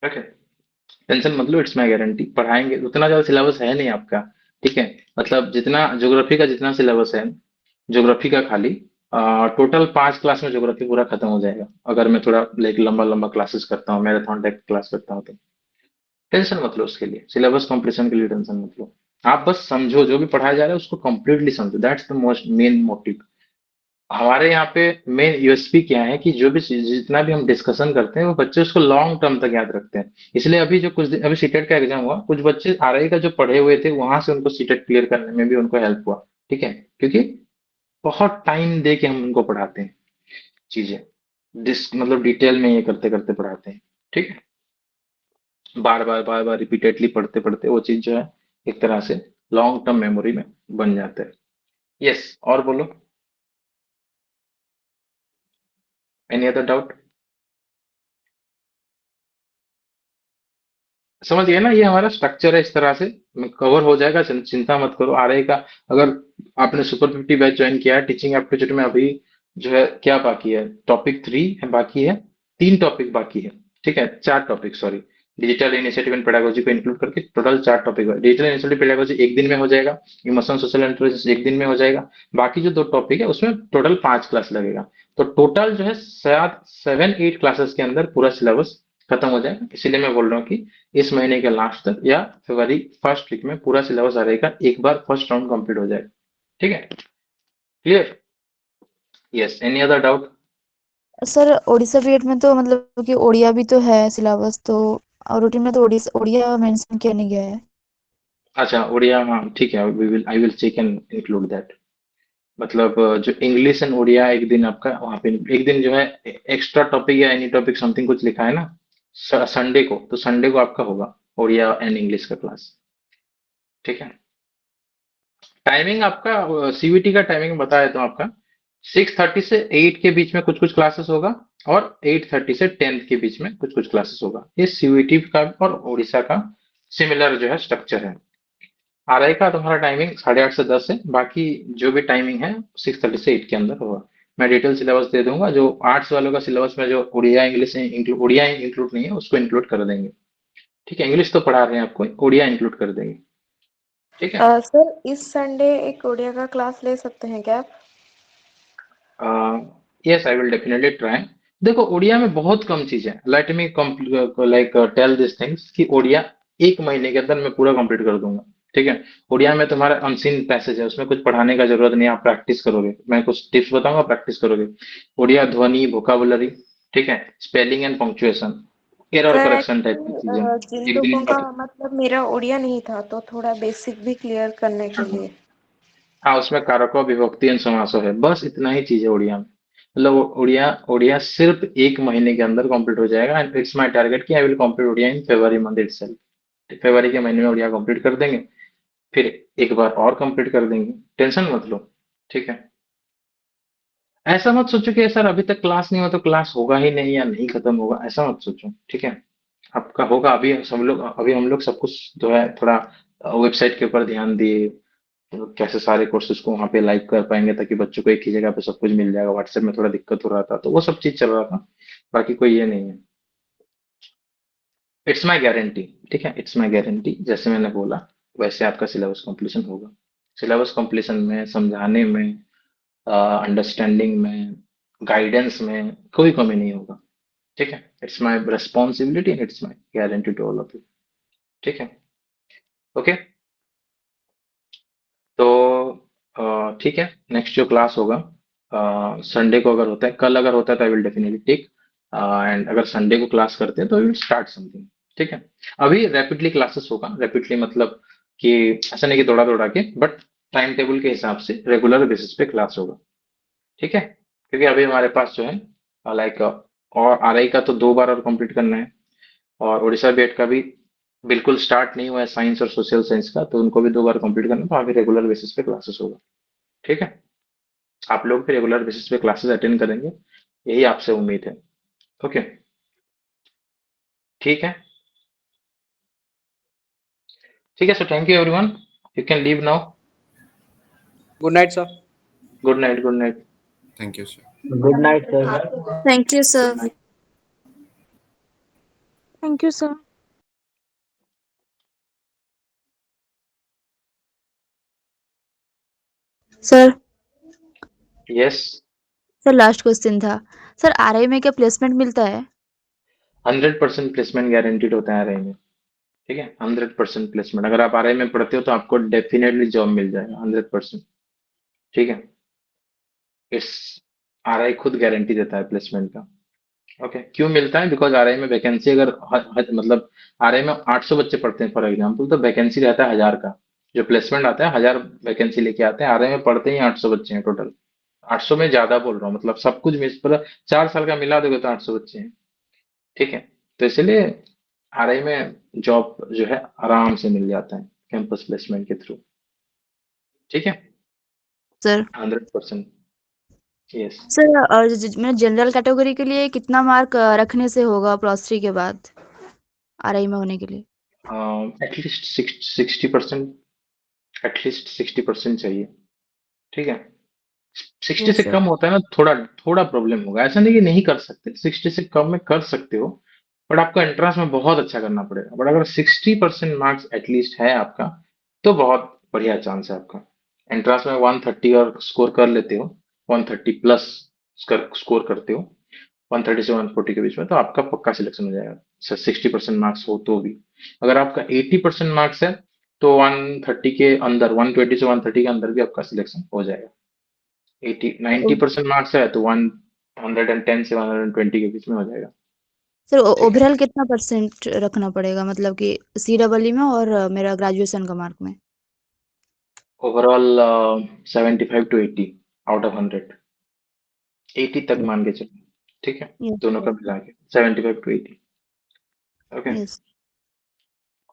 ओके। टेंशन मत लो, इट्स माय गारंटी। पढ़ाएंगे, उतना ज्यादा सिलेबस है नहीं आपका, ठीक है। मतलब जितना ज्योग्राफी का जितना सिलेबस है, ज्योग्राफी का खाली टोटल 5 क्लास में ज्योग्राफी पूरा खत्म हो जाएगा, अगर मैं थोड़ा लाइक लंबा लंबा क्लासेस करता हूँ, मैराथन टाइप क्लास करता हूँ तो। टेंशन मत लो उसके लिए, सिलेबस कंप्लीशन के लिए टेंशन मत लो। आप बस समझो जो भी पढ़ाया जा रहा है उसको कंप्लीटली समझो, that's the most main motive. हमारे यहाँ पे मेन यूएसपी क्या है कि जो भी जितना भी हम डिस्कशन करते हैं वो बच्चे उसको लॉन्ग टर्म तक याद रखते हैं। इसलिए अभी जो कुछ दिन अभी सीटेट का एग्जाम हुआ, कुछ बच्चे आरआई का जो पढ़े हुए थे वहां से उनको सीटेट क्लियर करने में भी उनको हेल्प हुआ, ठीक है, क्योंकि बहुत टाइम दे के हम उनको पढ़ाते हैं चीजें, मतलब डिटेल में ये करते करते पढ़ाते हैं, ठीक है। बार बार रिपीटेडली पढ़ते पढ़ते वो चीज जो है एक तरह से लॉन्ग टर्म मेमोरी में बन जाता है। यस, और बोलो, एनी अदर डाउट? समझ गए ना, ये हमारा स्ट्रक्चर है, इस तरह से कवर हो जाएगा, चिंता मत करो। आरआई का अगर आपने सुपर 50 बैच ज्वाइन किया है, टीचिंग एप्टीट्यूड में अभी जो है क्या बाकी है, टॉपिक 3 है बाकी है, 3 टॉपिक बाकी है, ठीक है, 4 topic, sorry. Digital initiative and pedagogy को इंक्लूड करके टोटल 4 टॉपिक है। डिजिटल इनिशिएटिव पेडागोजी एक दिन में हो जाएगा, इमोशन सोशल इंटेलिजेंस एक दिन में हो जाएगा, बाकी जो 2 टॉपिक है उसमें टोटल 5 क्लास लगेगा। तो टोटल जो है 7-8 क्लासेस के अंदर पूरा सिलेबस खत्म हो जाएगा। इसीलिए मैं बोल रहा हूँ कि इस महीने के लास्ट तक या फरवरी फर्स्ट वीक में पूरा सिलेबस आ रहेगा, एक बार फर्स्ट राउंड कंप्लीट हो जाएगा, ठीक है, clear? Yes, any other doubt? Sir Odisha BEd में तो मतलब कि ओडिया भी तो है सिलेबस, तो और रूटीन में तो ओडिया मेंशन किया नहीं गया है। अच्छा, उड़िया, हाँ ठीक है, I will check and include that. मतलब जो इंग्लिश एंड उड़िया एक दिन आपका वहाँ पे एक दिन जो है एक्स्ट्रा टॉपिक या एनी टॉपिक समथिंग कुछ लिखा है ना संडे को, तो संडे को आपका होगा उड़िया एंड इंग्लिश का क्लास, ठीक है। टाइमिंग आपका सीवीटी का टाइमिंग बता देता हूँ आपका, 6:30 से 8 के बीच में कुछ कुछ क्लासेस होगा, और 8:30 से 10 के बीच में कुछ कुछ क्लासेस होगा। ये सीवीटी का और उड़ीसा का सिमिलर जो है स्ट्रक्चर है। आरआई का तुम्हारा टाइमिंग 8:30 से 10 है, बाकी जो भी टाइमिंग है 6:30 से 8 के अंदर होगा। मैं डिटेल सिलेबस दे दूंगा, जो आर्ट्स वालों का सिलेबस में जो उड़िया इंग्लिश उड़िया इंक्लूड नहीं है उसको इंक्लूड कर देंगे, ठीक है। इंग्लिश तो पढ़ा रहे हैं आपको, उड़िया इंक्लूड कर देंगे, ठीक है। सर इस संडे एक ओडिया का क्लास ले सकते हैं क्या आप? Yes, I will definitely try. देखो उड़िया में बहुत कम चीज है, let me like tell this things कि उड़िया 1 महीने के अंदर मैं पूरा कंप्लीट कर दूंगा, ठीक है। उड़िया में तुम्हारा अनसीन पैसेज है, उसमें कुछ पढ़ाने का जरूरत नहीं है, आप प्रैक्टिस करोगे, मैं कुछ टिप्स बताऊंगा, प्रैक्टिस करोगे। उड़िया ध्वनि, वोकाबुलरी, ठीक है, spelling and punctuation, error sir correction type की चीजें जिन एक दिन लोगों में का पता। मतलब मेरा ओडिया नहीं था तो थोड़ा बेसिक भी क्लियर करने के लिए। हाँ, उसमें कारको, विभक्ति एंड समासो है, बस इतना ही चीज है उड़िया में। मतलब उड़िया उड़िया सिर्फ 1 महीने के अंदर कंप्लीट हो जाएगा, एंड इट्स माय टारगेट कि I will complete Odia in February month itself. फरवरी के महीने में उड़िया कंप्लीट कर देंगे, फिर एक बार और कंप्लीट कर देंगे, टेंशन मत लो, ठीक है। ऐसा मत सोचो कि सर अभी तक क्लास नहीं हुआ तो क्लास होगा ही नहीं या नहीं खत्म होगा, ऐसा मत सोचो, ठीक है। आपका होगा। अभी हम लोग सब कुछ जो है थोड़ा वेबसाइट के ऊपर ध्यान दिए, तो कैसे सारे कोर्सेज को वहाँ पे लाइव कर पाएंगे ताकि बच्चों को एक ही जगह पे सब कुछ मिल जाएगा। व्हाट्सएप में थोड़ा दिक्कत हो रहा था, तो वो सब चीज चल रहा था, बाकी कोई ये नहीं है। इट्स माय गारंटी, ठीक है, इट्स माय गारंटी, जैसे मैंने बोला वैसे आपका सिलेबस कंप्लीशन होगा। सिलेबस कंप्लीशन में, समझाने में, अंडरस्टैंडिंग में, गाइडेंस में कोई कमी नहीं होगा। ठीक है, it's my responsibility and it's my guarantee to all of you. ठीक है, ओके। तो ठीक है, नेक्स्ट जो क्लास होगा संडे को अगर होता है, कल अगर होता है तो I will definitely take, and अगर संडे को क्लास करते हैं तो आई विल स्टार्ट समथिंग। ठीक है, अभी रैपिडली क्लासेस होगा, रैपिडली मतलब कि ऐसा नहीं कि दौड़ा दौड़ा के, बट टाइम टेबल के हिसाब से रेगुलर बेसिस पे क्लास होगा। ठीक है, क्योंकि अभी हमारे पास जो है लाइक और आरआई का तो 2 बार और कंप्लीट करना है, और उड़ीसा बीएड का भी बिल्कुल स्टार्ट नहीं हुआ है, साइंस और सोशल साइंस का, तो उनको भी 2 बार कंप्लीट करना है, तो अभी रेगुलर बेसिस पे क्लासेस होगा। ठीक है, आप लोग भी रेगुलर बेसिस पे क्लासेस अटेंड करेंगे, यही आपसे उम्मीद है। ओके, ठीक है, ठीक है। So thank you everyone, you can leave now. Good night sir. Good night, good night, thank you sir. Good night sir. Thank you, good sir. Night. Thank you sir. Sir yes, sir last question था sir, RI में क्या placement मिलता है? 100% placement guaranteed होता है RI में। ठीक है, 100% प्लेसमेंट, अगर आप आरआई में पढ़ते हो तो आपको डेफिनेटली जॉब मिल जाएगा 100%। ठीक है, इट्स आरआई खुद गारंटी देता है प्लेसमेंट का। ओके, क्यों मिलता है? बिकॉज आरआई में वैकेंसी अगर मतलब आरआई में 800 बच्चे पढ़ते हैं फॉर एग्जांपल, तो वैकेंसी रहता है 1000 का। जो प्लेसमेंट आता है 1000 वैकेंसी लेके आते हैं, आरआई में पढ़ते ही 800 बच्चे हैं टोटल। 800 में ज्यादा बोल रहा हूँ, मतलब सब कुछ मिस पूरा 4 साल का मिला दोगे तो 800 बच्चे हैं। ठीक है, तो इसलिए आरआई में जॉब जो है आराम से मिल जाता है कैंपस प्लेसमेंट के थ्रू। ठीक है, सर 100%। यस, सर और मैं जनरल कैटेगरी के लिए कितना मार्क रखने से होगा +3 के बाद आरआई में होने के लिए? एटलीस्ट 60%, एटलीस्ट 60% चाहिए। ठीक है, 60 यस से सर। कम होता है ना, थोड़ा थोड़ा प्रॉब्लम होगा। ऐसा नहीं कि नहीं कर सकते, 60 से कम में कर सकते हो, बट आपको एंट्रेंस में बहुत अच्छा करना पड़ेगा। बट अगर 60% मार्क्स एटलीस्ट है आपका, तो बहुत बढ़िया चांस है आपका। एंट्रेंस में 130 और स्कोर कर लेते हो, 130 प्लस स्कोर करते हो 130 से 140 के बीच में, तो आपका पक्का सिलेक्शन हो जाएगा। 60% मार्क्स हो तो भी। अगर आपका 80% मार्क्स है तो 130 के अंदर, 120 से 130 के अंदर भी आपका सिलेक्शन हो जाएगा। 90% मार्क्स है तो 110 से 120 के बीच में हो जाएगा। सर ठीक है, ओवरऑल कितना % रखना पड़ेगा, मतलब कि CEE में और मेरा ग्रेजुएशन का मार्क में? ओवरऑल 75 to 80 आउट ऑफ 100, 80 तक मान के चलो। ठीक है, यस दोनों का सर। मिला के 75 to 80। Okay, yes.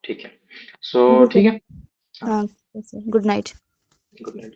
ठीक है। सो थैंक यू ठीक सर। है, हाँ, हाँ sir, good night. Good night.